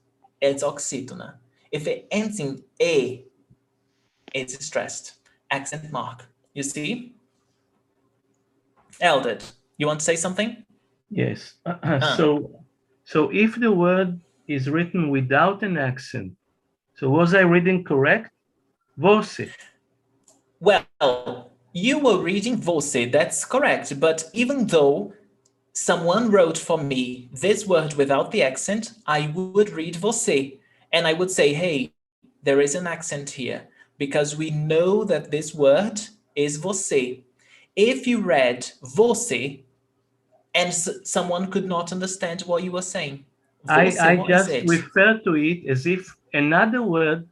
It's oxytona. If it ends in e, it's stressed. Accent mark. You see? Eldred, you want to say something? Yes. So if the word is written without an accent, so was I reading correct? Você. Well, you were reading você, that's correct. But even though someone wrote for me this word without the accent, I would read você. And I would say, hey, there is an accent here, because we know that this word is você. If you read você and someone could not understand what you were saying, você, I what just is it? refer to it as if another word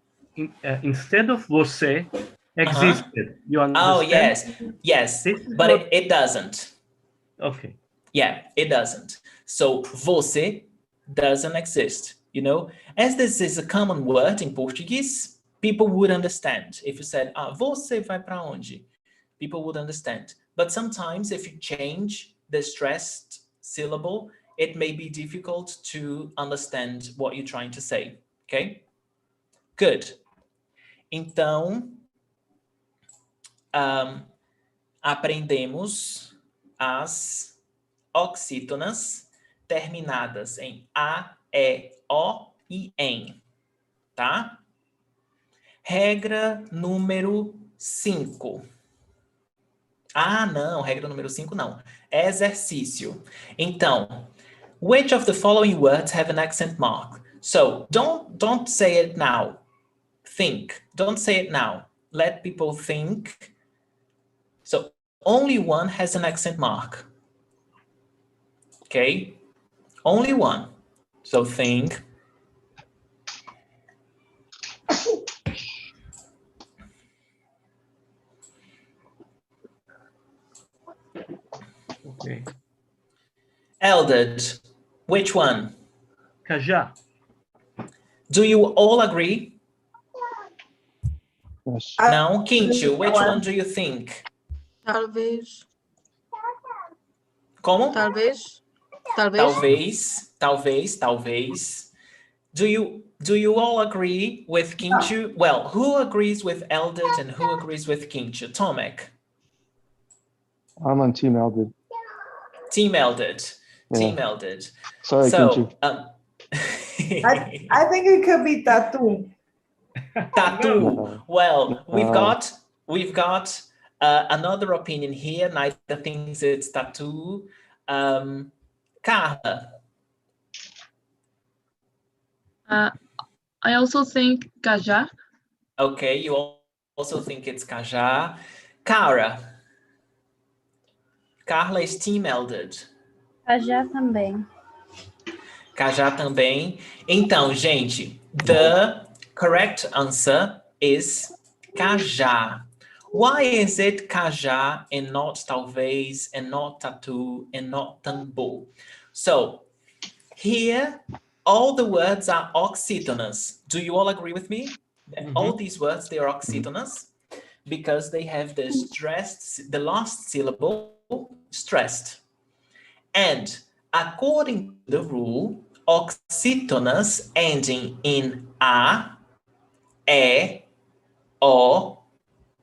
instead of você existed. You understand? Oh, yes, but it doesn't. Okay. Yeah, it doesn't. So, você doesn't exist, you know? As this is a common word in Portuguese, people would understand. If you said, você vai para onde? People would understand. But sometimes if you change the stressed syllable, it may be difficult to understand what you're trying to say, okay? Good. Então, aprendemos as oxítonas terminadas em A, E, O e em, tá? Regra número 5. Não, regra número 5 não. Exercício. Então, which of the following words have an accent mark? So, don't say it now. Think. Don't say it now. Let people think. So, only one has an accent mark. Okay? Only one. So, think. Okay. Eldred, which one? Cajá. Do you all agree? Yes. Não, Quincho, which one do you think? Talvez. Como? Talvez. Talvez. Do you all agree with Kinchu? Well, who agrees with Eldred and who agrees with Kinchu? Tomek. I'm on Team Eldred. Team Eldred. Yeah. Team Eldred. Sorry, So, Kinchu. I think it could be tattoo. Tattoo. No. Well, we've No. got another opinion here. Neither thinks it's tattoo. Carla. I also think cajá. Okay, you also think it's cajá. Cara. Carla is Team Eldred. Cajá também. Cajá também. Então, gente, the correct answer is cajá. Why is it cajá and not talvez and not tatu and not tambor? So here, all the words are oxytonas. Do you all agree with me? All these words, they are oxytonas because they have the stressed, the last syllable stressed. And according to the rule, oxytonas ending in a, e, o,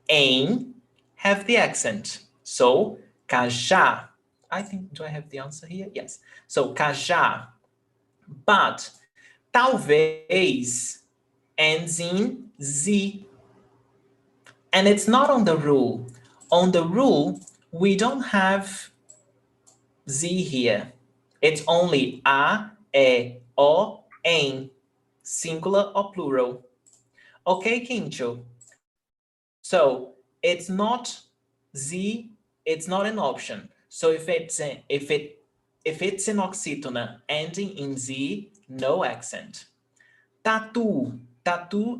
em have the accent. So, cajá. I think, do I have the answer here? Yes. So, cajá. But talvez ends in z. And it's not on the rule. On the rule, we don't have z here. It's only a, e, o, em, singular or plural. Okay, Kincho. So it's not z, it's not an option. So if it's an oxytona ending in z, no accent. Tatu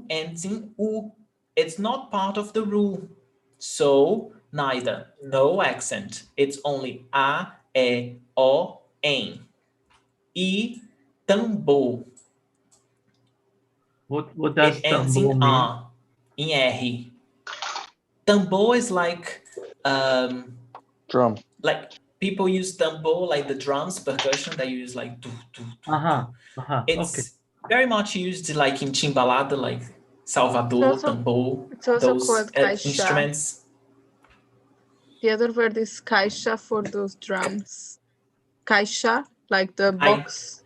ends in u. It's not part of the rule. So neither, no accent. It's only a, e, o, em. E tambor. What does it ends tambor in mean? R, in R. Tambor is like Drum. like people use tambor like the drums, percussion that you use like do, do, do. It's very much used like in timbalada, like Salvador, tambor, it's also those called caixa. instruments. The other word is caixa for those drums. Caixa, like the box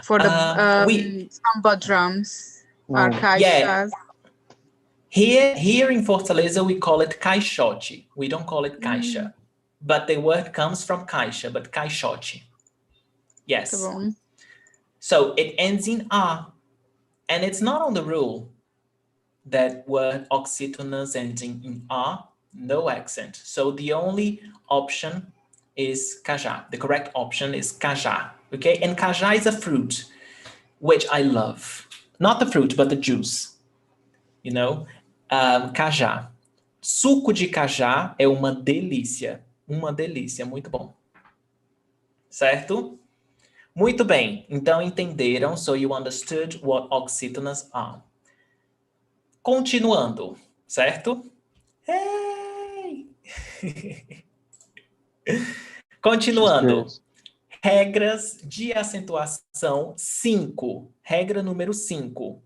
for the samba drums are caixas. Yeah. Here in Fortaleza, we call it caixote. We don't call it caixa. But the word comes from caixa, but caixote. Yes. So it ends in A. And it's not on the rule. That word oxytonas ending in A, no accent. So the only option is cajá. The correct option is cajá. Okay, and cajá is a fruit, which I love. Not the fruit, but the juice. You know, cajá. Suco de cajá é uma delícia. Uma delícia, muito bom. Certo? Muito bem. Então entenderam, so you understood what oxytonas are. Continuando, certo? Hey! Continuando. Regras de acentuação 5. Regra número 5.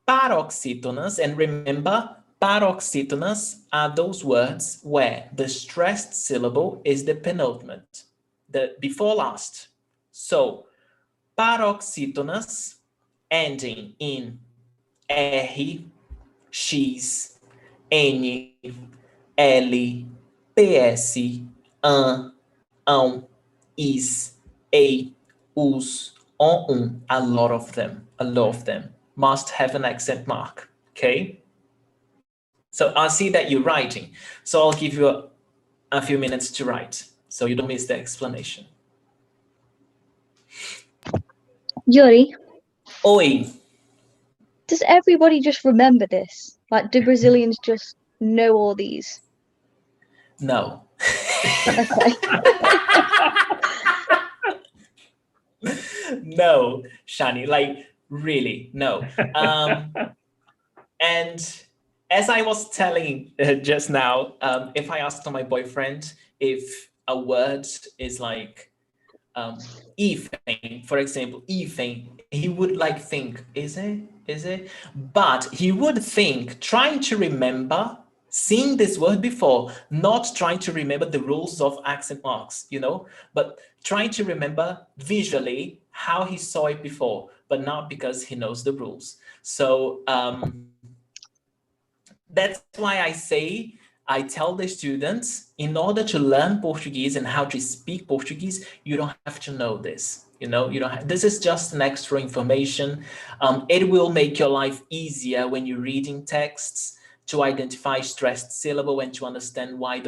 Paroxytonas, and remember, paroxytonas are those words where the stressed syllable is the penultimate, the before last. So, paroxytonas ending in R, X, N, L, PS, ão, is, a, us, on, a lot of them must have an accent mark, okay? So I see that you're writing. So I'll give you a few minutes to write so you don't miss the explanation. Yuri. Oi. Does everybody just remember this? Like, do Brazilians just know all these? No. Okay. No, Shani, like really, no. And as I was telling just now, if I asked my boyfriend if a word is like ethane, for example, ethane, he would like think, is it? But he would think, trying to remember, seeing this word before, not trying to remember the rules of accent marks, you know, but trying to remember visually how he saw it before, but not because he knows the rules. So that's why I tell the students, in order to learn Portuguese and how to speak Portuguese, you don't have to know this. You know, you don't have, this is just an extra information. It will make your life easier when you're reading texts to identify stressed syllable and to understand why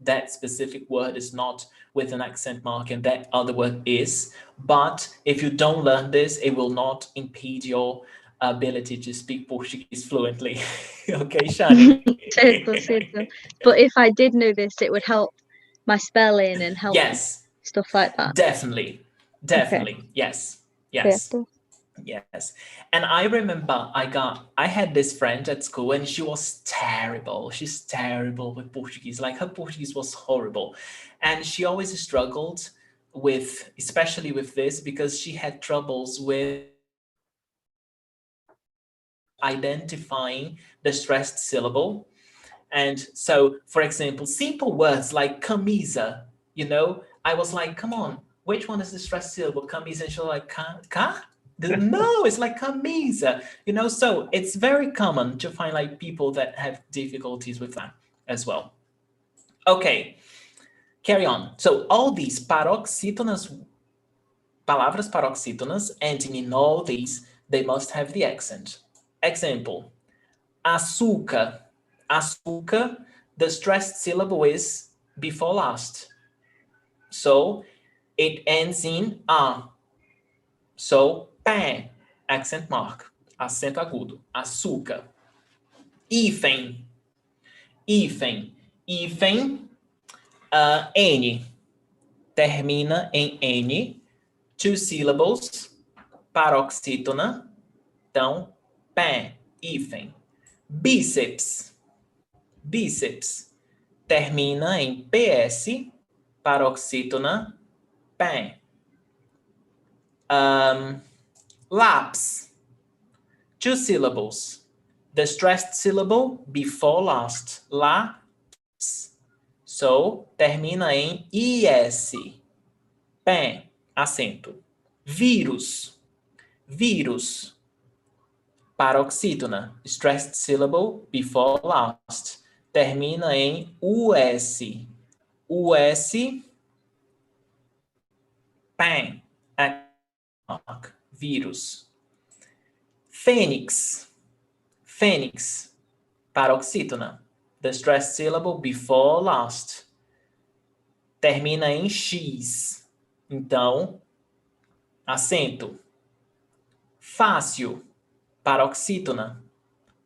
that specific word is not with an accent mark and that other word is. But if you don't learn this, it will not impede your ability to speak Portuguese fluently. Okay, Shani? Certo. But if I did know this, it would help my spelling and help stuff like that. Definitely. Okay. Yes. Certo. Yes. And I remember I had this friend at school and she was terrible. She's terrible with Portuguese. Like her Portuguese was horrible. And she always struggled with, especially with this, because she had troubles with identifying the stressed syllable. And so, for example, simple words like camisa, you know, I was like, come on, which one is the stressed syllable? Camisa. And she was like, ka? No, it's like camisa, you know, so it's very common to find like people that have difficulties with that as well. Okay, carry on. So all these paroxytonas, palavras paroxytonas, ending in all these, they must have the accent. Example, açúcar. Açúcar, the stressed syllable is before last. So it ends in a. So, pé, accent mark, acento agudo, açúcar. Hífen, N, termina em N, 2 syllables, paroxítona, então, pé, hífen. Bíceps, termina em PS, paroxítona, pé. Laps, 2 syllables. The stressed syllable before last, laps. So, termina em IS, pé, acento. Vírus, paroxítona, stressed syllable before last, termina em US, pé, vírus. Fênix, paroxítona, the stressed syllable before last, termina em X, então, acento. Fácil, paroxítona,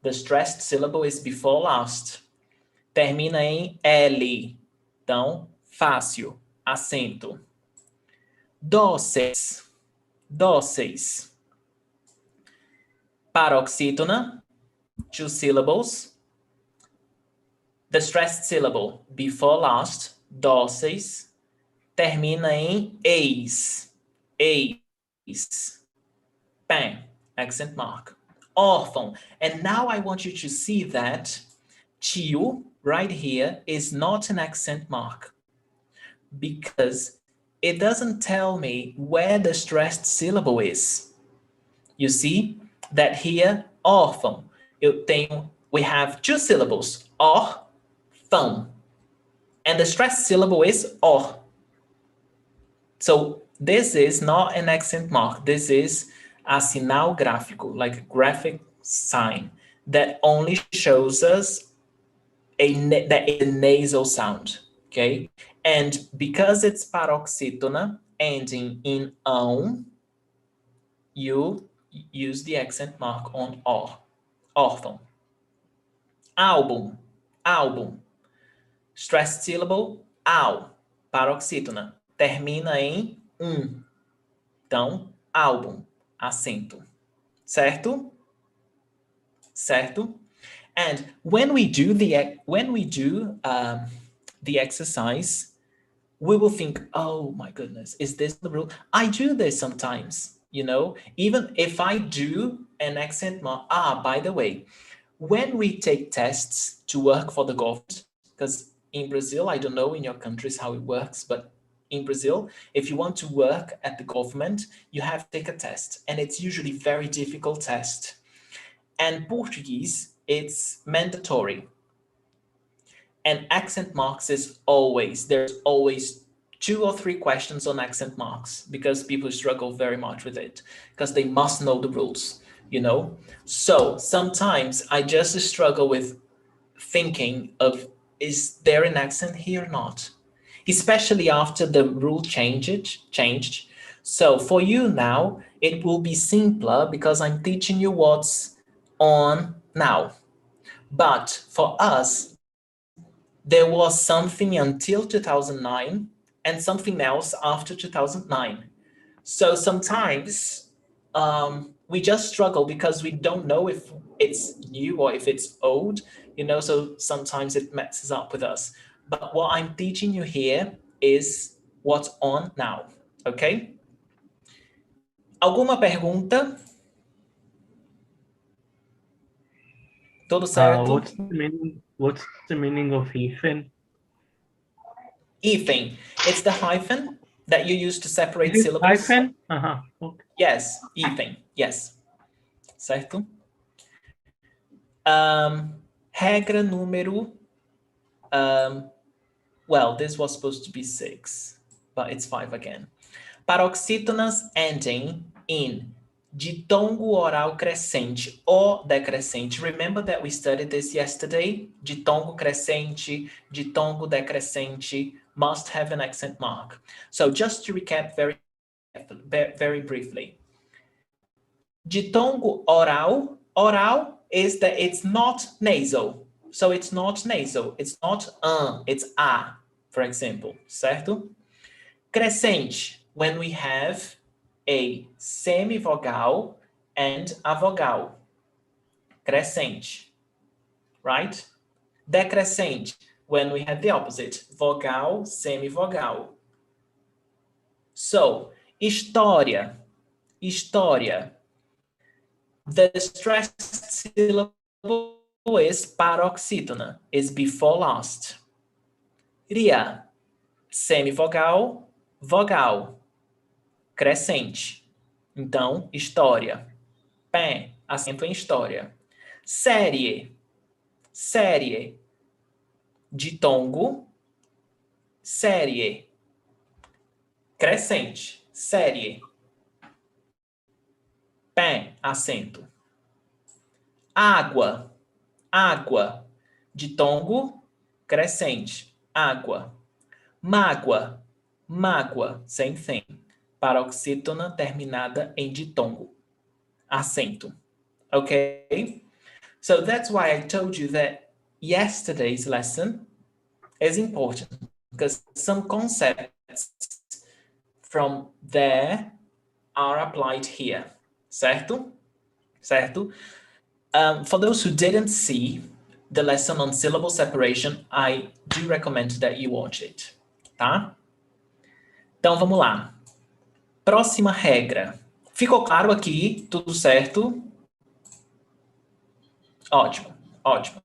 the stressed syllable is before last, termina em L, então, fácil, acento. Dóceis, paroxítona, 2 syllables, the stressed syllable before last, dóceis, termina em eis, pé, accent mark. Órfão, and now I want you to see that tio right here is not an accent mark because it doesn't tell me where the stressed syllable is. You see that here, órfão, we have 2 syllables, órfão, and the stressed syllable is ó. So this is not an accent mark. This is a sinal gráfico, like a graphic sign that only shows us that it's a nasal sound, okay? And because it's paroxítona ending in ão, you use the accent mark on ó, órfão. Álbum, stressed syllable, ao, paroxítona, termina em Então, álbum, acento. Certo? And when we do the exercise, we will think, oh my goodness, is this the rule? I do this sometimes, you know, even if I do an accent mark. By the way, when we take tests to work for the government, because in Brazil, I don't know in your countries how it works, but in Brazil, if you want to work at the government, you have to take a test, and it's usually a very difficult test. And Portuguese, it's mandatory. And accent marks is always, there's always 2 or 3 questions on accent marks, because people struggle very much with it, because they must know the rules, you know? So sometimes I just struggle with thinking of, is there an accent here or not? Especially after the rule changed. So for you now, it will be simpler because I'm teaching you what's on now. But for us, there was something until 2009 and something else after 2009. So sometimes we just struggle because we don't know if it's new or if it's old, you know, so sometimes it messes up with us. But what I'm teaching you here is what's on now, okay? Alguma pergunta? Tudo certo? What's the meaning of hyphen? Hyphen. It's the hyphen that you use to separate syllables. Hyphen? Okay. Yes, hyphen. Yes. Certo? Regra número. Well, this was supposed to be 6, but it's 5 again. Paroxytonas ending in ditongo oral crescente or decrescente. Remember that we studied this yesterday? Ditongo crescente, ditongo decrescente must have an accent mark. So just to recap very briefly. Ditongo oral, oral is that it's not nasal. So it's not nasal, it's not it's a, for example, certo? Crescente, when we have a semivogal and a vogal. Crescente, right? Decrescente, when we have the opposite, vogal, semivogal. So, história, história. The stressed syllable is paroxytona, is before last. Ria, semivogal, vogal, crescente. Então, história. Pé, acento em história. Série, série. Ditongo, série. Crescente, série. Pé, acento. Água, água. Ditongo, crescente, água. Mágoa, mágoa, same thing. Paroxítona terminada em ditongo. Acento. Okay? So that's why I told you that yesterday's lesson is important, because some concepts from there are applied here. Certo? Certo? For those who didn't see the lesson on syllable separation, I do recommend that you watch it. Tá? Então, vamos lá. Próxima regra. Ficou claro aqui? Tudo certo? Ótimo, ótimo.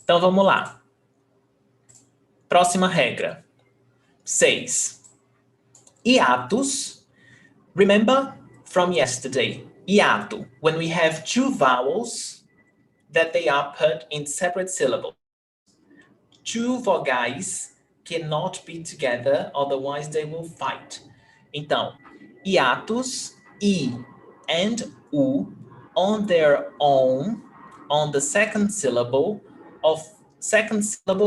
Então, vamos lá. Próxima regra. 6. Hiatus. Remember from yesterday, hiato, when we have 2 vowels that they are put in separate syllables. 2 vogais cannot be together, otherwise they will fight. Então, hiatus, I and U, on their own, on the second syllable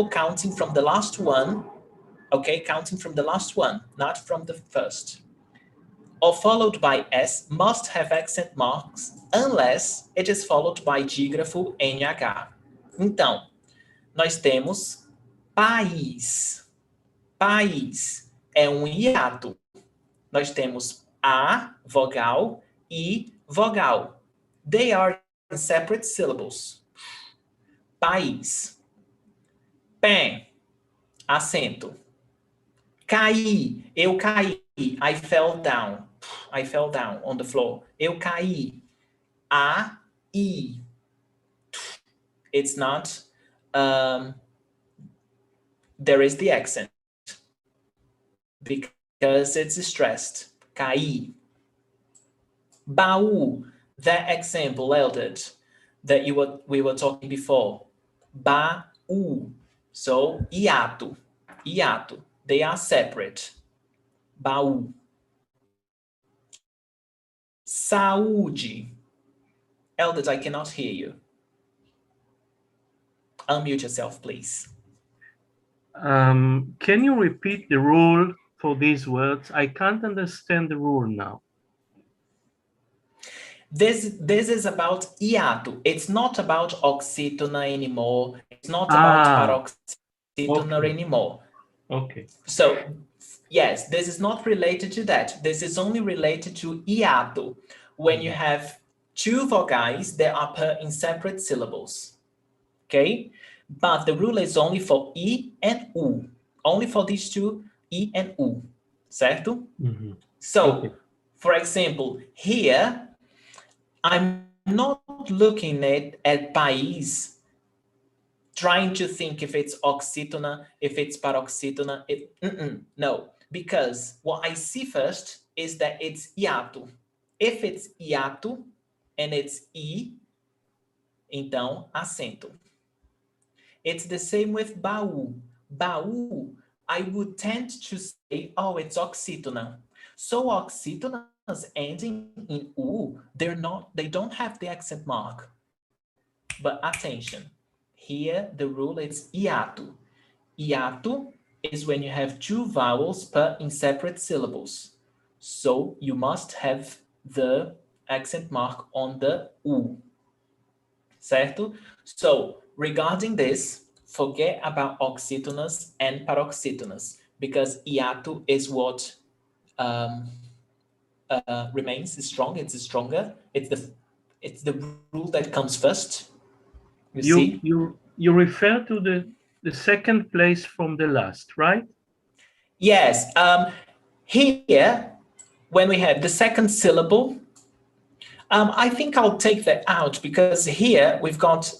counting from the last one, okay, counting from the last one, not from the first, or followed by S, must have accent marks unless it is followed by dígrafo NH. Então, nós temos país. País é hiato. Nós temos A, vogal, I, vogal. They are separate syllables. País. Pé. acento. Caí, eu caí. I fell down. I fell down on the floor. Eu caí. A, I. It's not, there is the accent because it's stressed. Caí. Baú, that example, Eldred, that we were talking before. Baú. So, hiato. Hiato. They are separate. Baú. Saúde. Eldred, I cannot hear you. Unmute yourself, please. Can you repeat the rule for these words? I can't understand the rule now. This is about hiato. It's not about oxytona anymore. It's not about paroxytona anymore. Okay. So, yes, this is not related to that. This is only related to hiato. When you have two vowels that are put in separate syllables. Okay? But the rule is only for I and U. Only for these two, I and U. Certo? So, for example, here, I'm not looking at país, trying to think if it's oxytona, if it's paroxytona. No, because what I see first is that it's hiato. If it's hiato and it's I, então acento. It's the same with baú. Baú, I would tend to say, oh, it's oxytona. So oxytonas ending in U, they don't have the accent mark. But attention, here the rule is hiato. Hiato is when you have two vowels put in separate syllables. So you must have the accent mark on the U. Certo? So regarding this, forget about oxytonas and paroxytonas because hiato is what remains strong. It's stronger. It's the rule that comes first. You refer to the second place from the last, right? Yes. Here, when we have the second syllable, I think I'll take that out because here we've got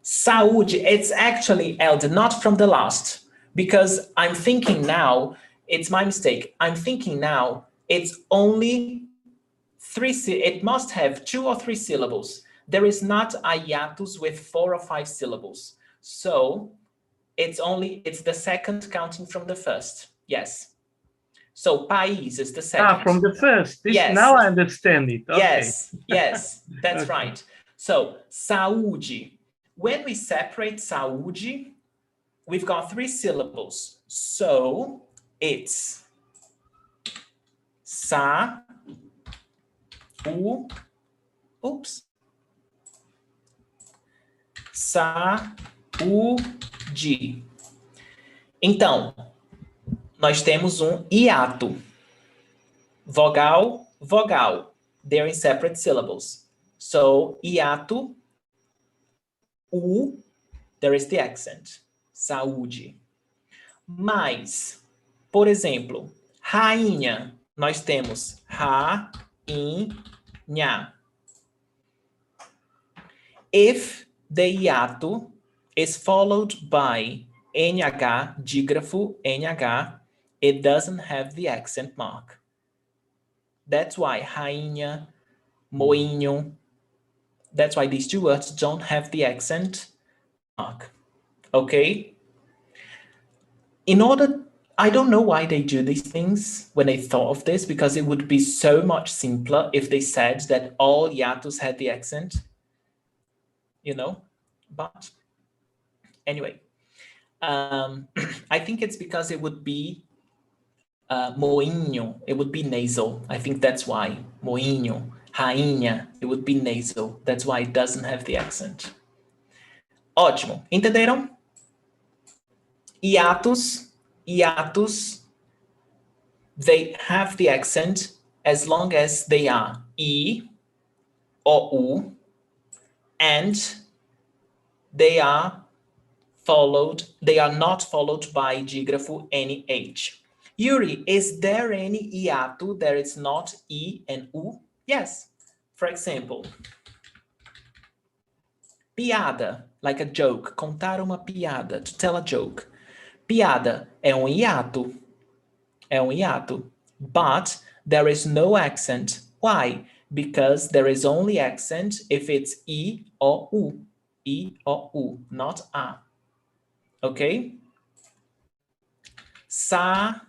saúde. It's actually Elder, not from the last, because I'm thinking now, it's my mistake. I'm thinking now, it's only it must have 2 or 3 syllables. There is not a hiatus with 4 or 5 syllables. So it's the second counting from the first. Yes. So país is the second. From the first. Yes. Now I understand it. Okay. Yes, that's right. So saúde. When we separate saúde, we've got 3 syllables. So it's sa, u, oops. Saúde. Então, nós temos hiato. Vogal, vogal. They're in separate syllables. So, hiato, U, there is the accent. Saúde. Mas, por exemplo, rainha, nós temos ra-in-nha. If the hiato is followed by NH, dígrafo, NH, it doesn't have the accent mark. That's why rainha, moinho, that's why these 2 words don't have the accent mark. Okay? I don't know why they do these things when they thought of this, because it would be so much simpler if they said that all hiatus had the accent, but anyway, I think it's because it would be moinho, it would be nasal. I think that's why. Moinho, rainha, it would be nasal. That's why it doesn't have the accent. Ótimo. Entenderam? Hiatus, they have the accent as long as they are I or U, and they are they are not followed by dígrafo NH. Yuri, is there any hiato that is not I and U? Yes. For example, piada, like a joke. Contar uma piada, to tell a joke. Piada é hiato. É hiato. But there is no accent. Why? Because there is only accent if it's I or U. I or U, not A. Okay? Saída.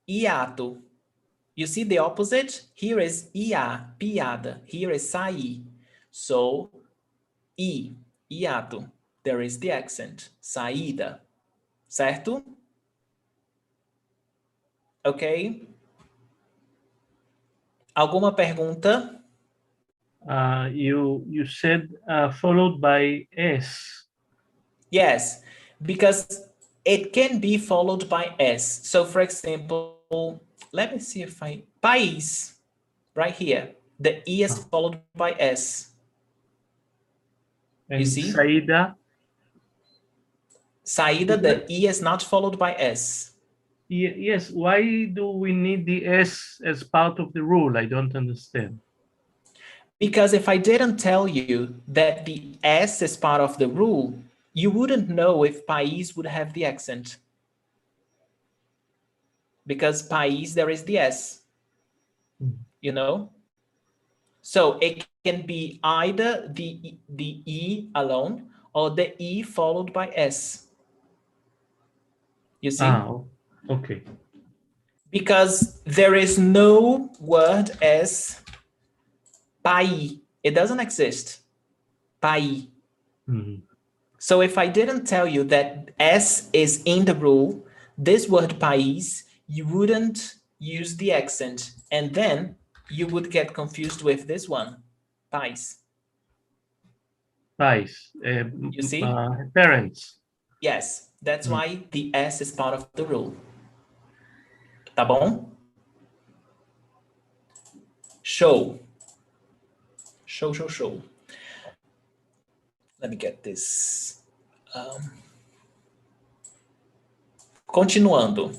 Hiato. You see the opposite? Here is ia, piada. Here is sair. So, hiato. There is the accent. Saída. Certo? Ok? Alguma pergunta? You said followed by S. Yes, because it can be followed by S. So, for example, let me see if país, right here. The E is followed by S. And you see? Saída? Saída, the E is not followed by S. Yes, why do we need the S as part of the rule? I don't understand. Because if I didn't tell you that the S is part of the rule, you wouldn't know if país would have the accent. Because país, there is the S, you know? So it can be either the E alone or the E followed by S. You see? Okay. Because there is no word as país. It doesn't exist. País. So if I didn't tell you that S is in the rule, this word país, you wouldn't use the accent. And then you would get confused with this one, país. País. You see? Parents. Yes, that's why the S is part of the rule. Tá bom? Show. Show. Let me get this. Continuando.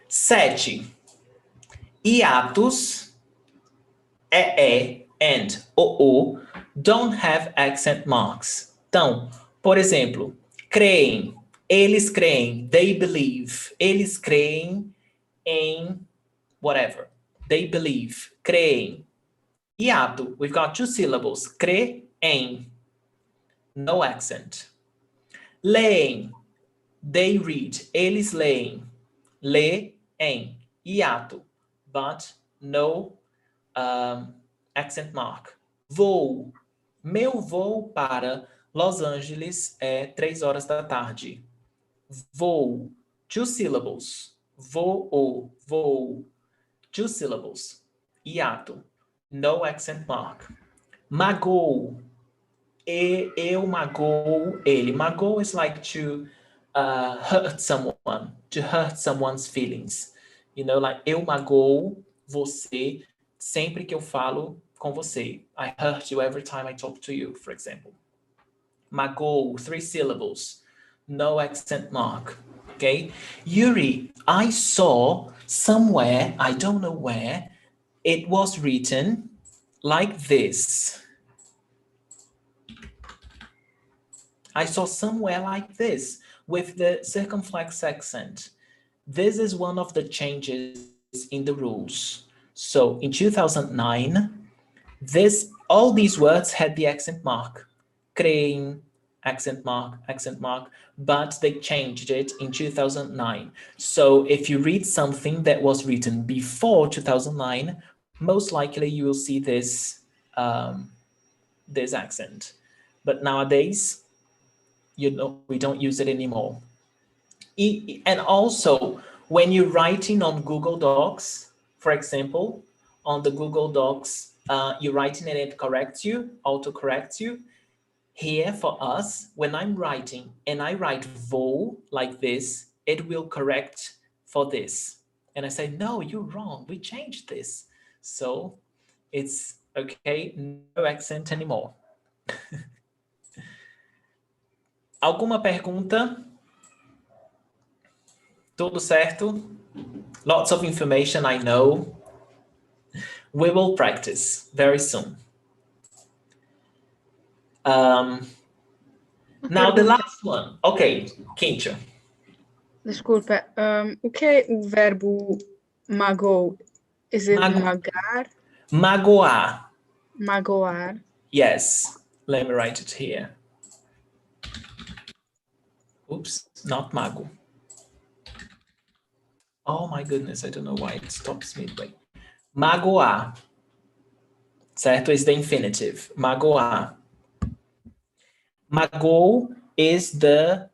Sete. Hiatus, and o don't have accent marks. Então, por exemplo, creem, eles creem, they believe, eles creem em whatever. They believe, creem. Hiato, we've got two syllables, creem, no accent. Leem, they read, eles leem, leem, hiato, but no accent mark. Voo, meu voo para Los Angeles é 3 horas da tarde. Voo, two syllables. Voo, voo, two syllables. Hiato, no accent mark. Magoo, eu magoo ele. Magoo is like to hurt someone, to hurt someone's feelings. You know, like eu magoo você sempre que eu falo com você. I hurt you every time I talk to you, for example. Magoo, 3 syllables, no accent mark. Okay, Yuri, I saw somewhere, I don't know where, it was written like this. I saw somewhere like this with the circumflex accent. This is one of the changes in the rules. So in 2009, all these words had the accent mark. Creem, accent mark, but they changed it in 2009. So if you read something that was written before 2009, most likely you will see this, this accent. But nowadays, you know, we don't use it anymore. And also, when you're writing on Google Docs, for example, on the Google Docs, you're writing and it corrects you, auto-corrects you. Here for us, when I'm writing and I write voo like this, it will correct for this. And I say, no, you're wrong. We changed this. So It's okay, no accent anymore. Alguma pergunta? Tudo certo? Lots of information, I know. We will practice very soon. Now the last one. Ok, Quintia. Desculpa, o que é o verbo magoou? Is it magar? Magoar. Magoar. Yes, let me write it here. Oops, not mago. Oh my goodness, I don't know why it stops midway. Magoar. Certo? Is the infinitive. Magoar. Magou is the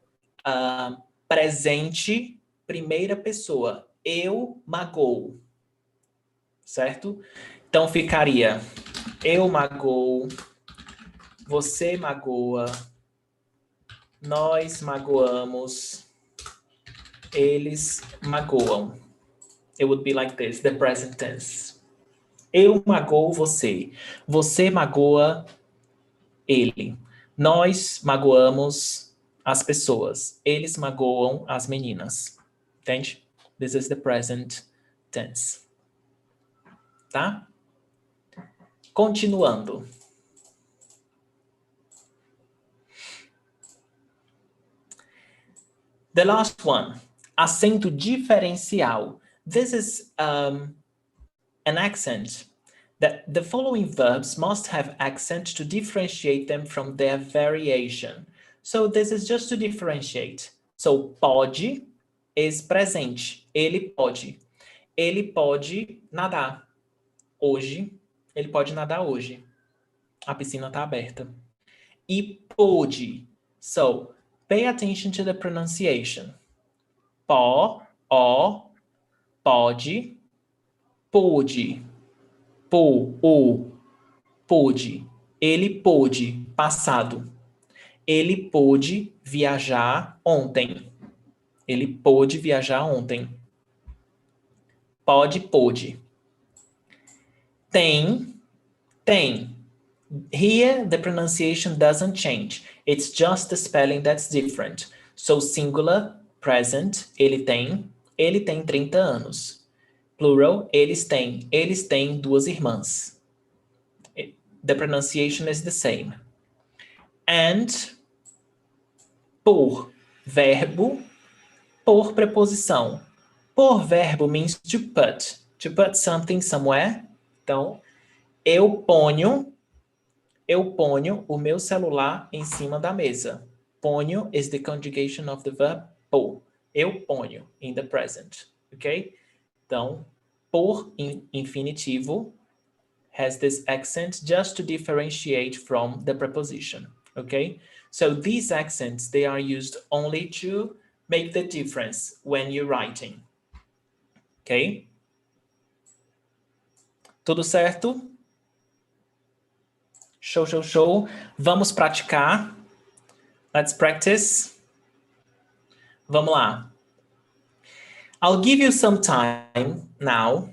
presente primeira pessoa. Eu magoo. Certo? Então ficaria eu magoo, você magoa, nós magoamos, eles magoam. It would be like this, the present tense. Eu magoo você, você magoa ele, nós magoamos as pessoas, eles magoam as meninas. Entende? This is the present tense. Tá? Continuando. The last one, acento diferencial. This is an accent that the following verbs must have accent to differentiate them from their variation. So this is just to differentiate. So pode is presente. Ele pode. Ele pode nadar hoje. Ele pode nadar hoje. A piscina está aberta. E pôde. So pay attention to the pronunciation. Pó, ó, pode, pôde, pô, o, pôde. Ele pôde, passado. Ele pôde viajar ontem. Ele pôde viajar ontem. Pode, pôde. Tem, tem. Here, the pronunciation doesn't change. It's just the spelling that's different. So singular, present, ele tem 30 anos. Plural, eles têm 2 irmãs. The pronunciation is the same. And, por, verbo, por preposição. Por verbo means to put something somewhere. Então, eu ponho o meu celular em cima da mesa. Ponho is the conjugation of the verb pôr. Eu ponho in the present, ok? Então, por infinitivo has this accent just to differentiate from the preposition, okay? So these accents, they are used only to make the difference when you're writing, ok? Tudo certo? Show, show, show. Vamos praticar. Let's practice. Vamos lá. I'll give you some time now.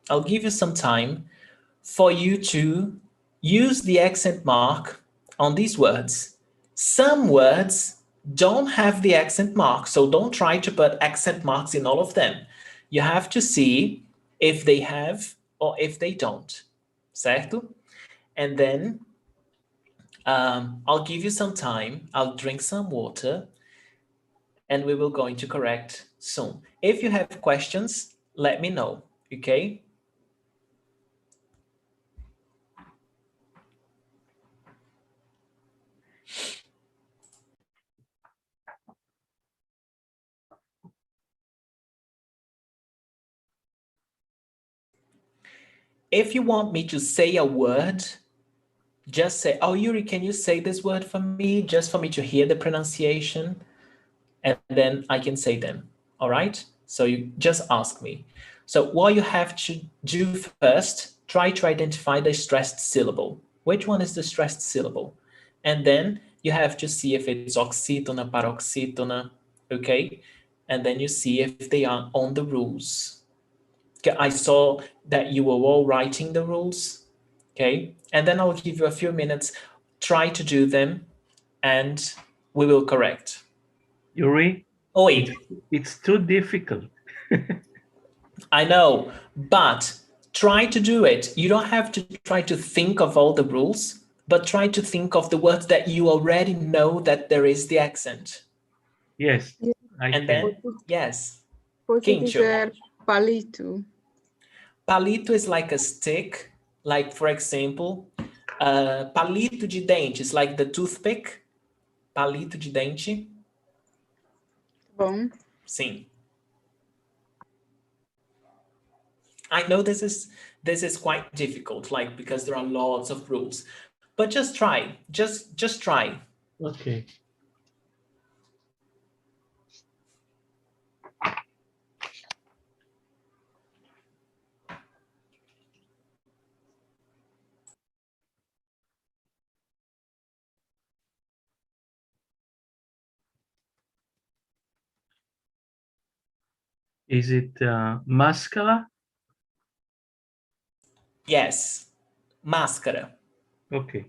I'll give you some time for you to use the accent mark on these words. Some words don't have the accent mark, so don't try to put accent marks in all of them. You have to see if they have or if they don't. Certo? And then I'll give you some time. I'll drink some water and we will going to correct soon. If you have questions, let me know, okay? If you want me to say a word, just say, oh, Yuri, can you say this word for me? Just for me to hear the pronunciation. And then I can say them, all right? So you just ask me. So what you have to do first, try to identify the stressed syllable. Which one is the stressed syllable? And then you have to see if it's oxytona, paroxytona, okay? And then you see if they are on the rules. I saw that you were all writing the rules, okay? And then I'll give you a few minutes, try to do them, and we will correct. Yuri, it's too difficult. I know, but try to do it. You don't have to try to think of all the rules, but try to think of the words that you already know that there is the accent. Yes, and then, yes. Quem dizer palito. Palito is like a stick, like, for example, palito de dente is like the toothpick. Palito de dente. Bom. Sim. I know this is quite difficult, like, because there are lots of rules, but just try. Just try. Okay. Is it máscara? Yes, máscara. Okay.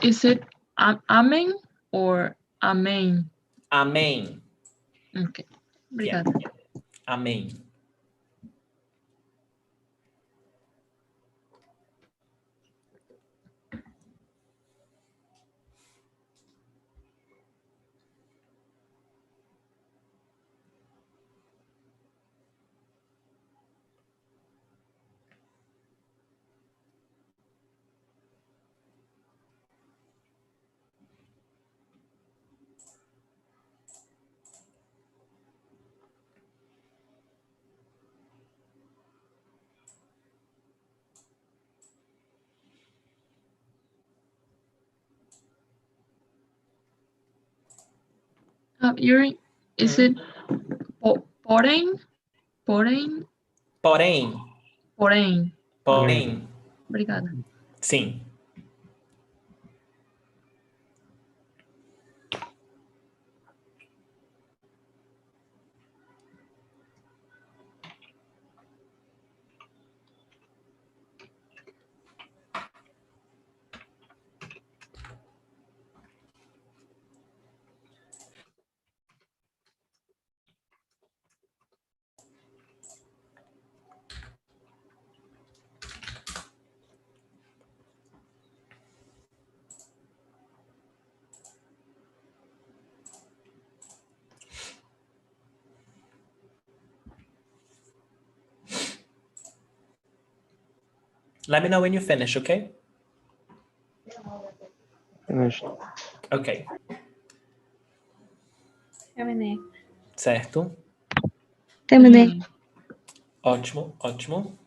Is it amém or amém? Amém. Okay. Obrigada. Yeah. Amém. Yuri, is it porém? Porém? Porém. Porém. Porém. Obrigada. Sim. Let me know when you finish, okay? Finished. Ok. Terminei. Certo. Terminei. Ótimo, ótimo.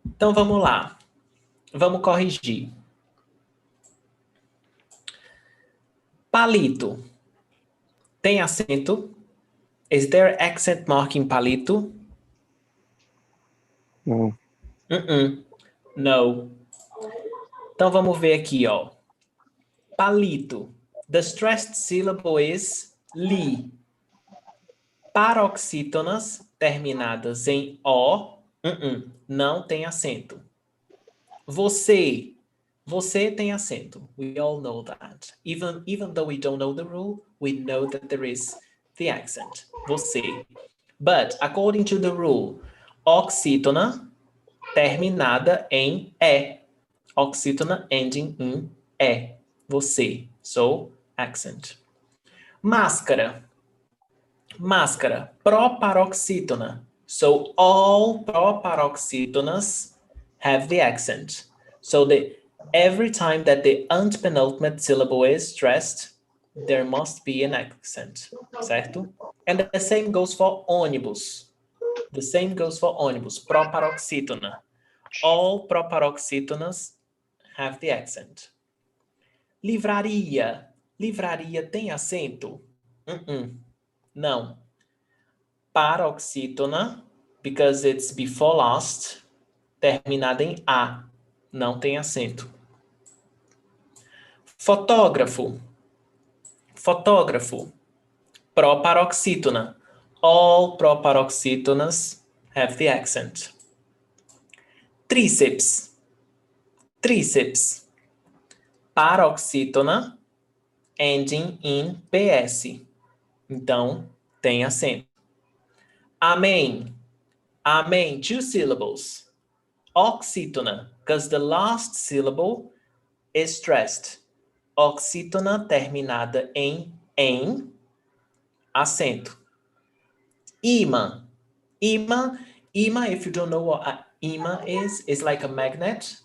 Então vamos lá. Vamos corrigir. Palito. Tem acento? Is there accent mark in palito? No. No. Então vamos ver aqui, ó. Palito. The stressed syllable is li. Paroxytonas terminadas em o, não tem acento. Você. Você tem acento. We all know that. Even though we don't know the rule, we know that there is the accent. Você. But according to the rule, oxytona terminada em e. Oxytona ending in e. Você. So, accent. Máscara. Máscara. Proparoxytona. So, all proparoxytonas have the accent. So, every time that the antepenultimate syllable is stressed, there must be an accent, certo? And the same goes for ônibus. The same goes for ônibus, proparoxytona. All proparoxytonas have the accent. Livraria. Livraria tem acento? Não. Paroxytona, because it's before last, terminada em A. Não tem acento. Fotógrafo. Fotógrafo. Proparoxítona. All proparoxytonas have the accent. Tríceps. Tríceps. Paroxítona ending in PS. Então, tem acento. Amém. Amém, 2 syllables. Oxytona, because the last syllable is stressed. Oxytona terminada em acento. Imã. Imã, if you don't know what an imã is like a magnet,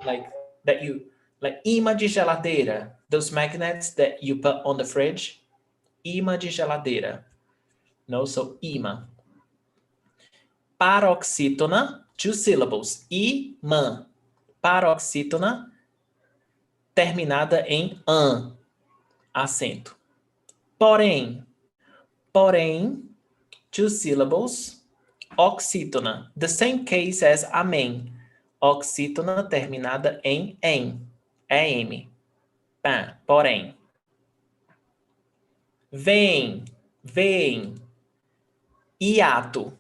like imã de geladeira, those magnets that you put on the fridge. Imã de geladeira. No, so imã. Paroxítona, 2 syllables. Imã. Paroxítona terminada em acento. Porém, 2 syllables. Oxytona, the same case as amém. Oxytona terminada em M. Porém. Vem. Hiato.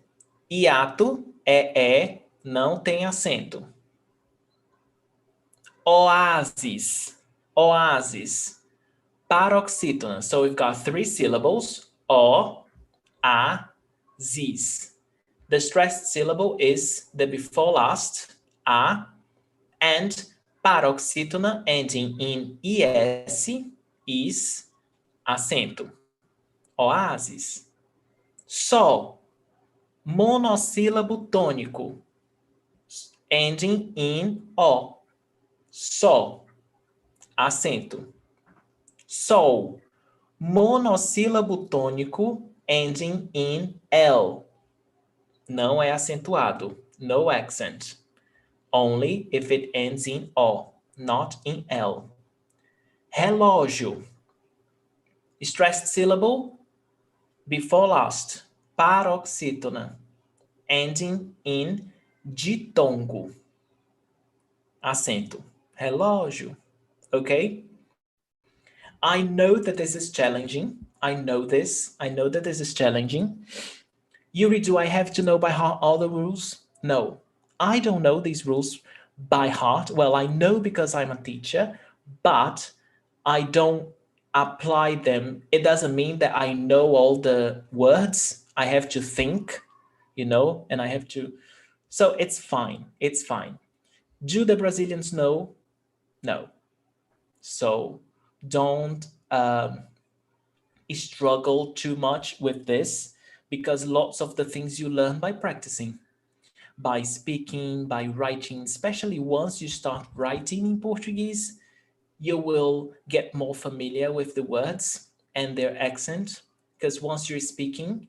Hiato é não tem acento. Oásis. Paroxítona. So we've got 3 syllables. O, A, zis. The stressed syllable is the before last, A, and paroxítona ending in ES is acento. Oásis. Sol. Monossílabo tônico ending in O. Sol. Acento. Sol. Monossílabo tônico ending in L. Não é acentuado. No accent. Only if it ends in O, not in L. Relógio. Stressed syllable before last. Paroxítona. Ending in ditongo. Acento. Relógio. Okay? I know that this is challenging. I know that this is challenging. Yuri, do I have to know by heart all the rules? No, I don't know these rules by heart. Well, I know because I'm a teacher, but I don't apply them. It doesn't mean that I know all the words. I have to think, and I have to. So it's fine. It's fine. Do the Brazilians know? No. So don't struggle too much with this, because lots of the things you learn by practicing, by speaking, by writing, especially once you start writing in Portuguese, you will get more familiar with the words and their accent, because once you're speaking,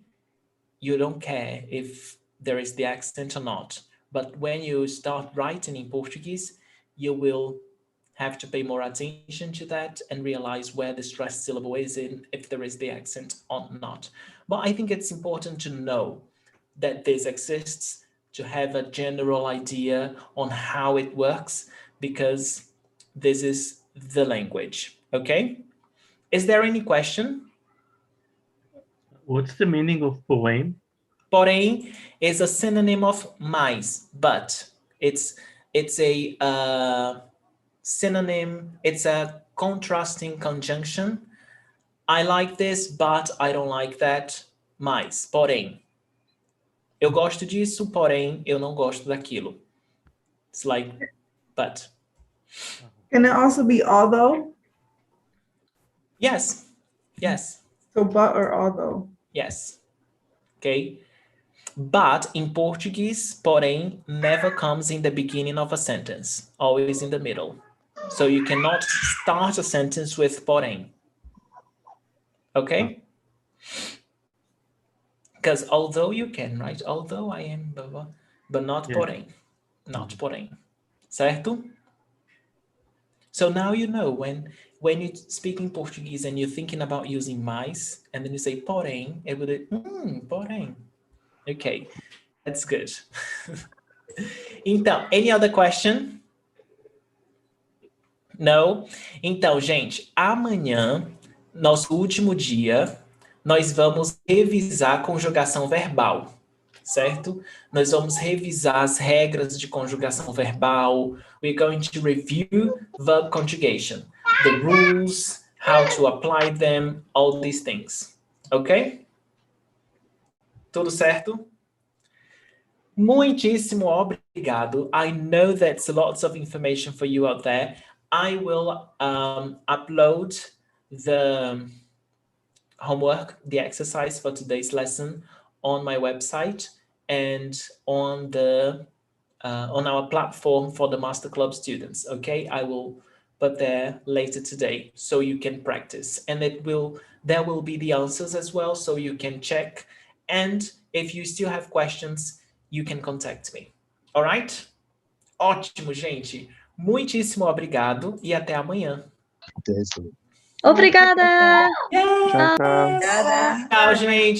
you don't care if there is the accent or not. But when you start writing in Portuguese, you will have to pay more attention to that and realize where the stressed syllable is in, if there is the accent or not. But I think it's important to know that this exists, to have a general idea on how it works, because this is the language, okay? Is there any question? What's the meaning of porém? Porém is a synonym of mais, but it's a synonym, it's a contrasting conjunction. I like this, but I don't like that. Mas, porém. Eu gosto disso, porém, eu não gosto daquilo. It's like, but. Can it also be although? Yes. So but or although? Yes. Okay. But in Portuguese, porém never comes in the beginning of a sentence, always in the middle. So you cannot start a sentence with porém. Okay? Because although you can, right? Although I am, but not porém. Not porém. Certo? So now you know when you speak in Portuguese and you're thinking about using mais, and then you say porém, it would porém. Okay, that's good. Então, any other question? Não? Então, gente, amanhã, nosso último dia, nós vamos revisar a conjugação verbal, certo? Nós vamos revisar as regras de conjugação verbal. We're going to review verb conjugation, the rules, how to apply them, all these things. Ok? Tudo certo? Muitíssimo obrigado. I know that's lots of information for you out there. I will upload the homework, the exercise for today's lesson on my website and on the on our platform for the Master Club students. Okay, I will put there later today so you can practice, and there will be the answers as well, so you can check. And if you still have questions, you can contact me. All right? Ótimo, gente. Muitíssimo obrigado e até amanhã. Obrigada! Tchau, tchau. Tchau, gente.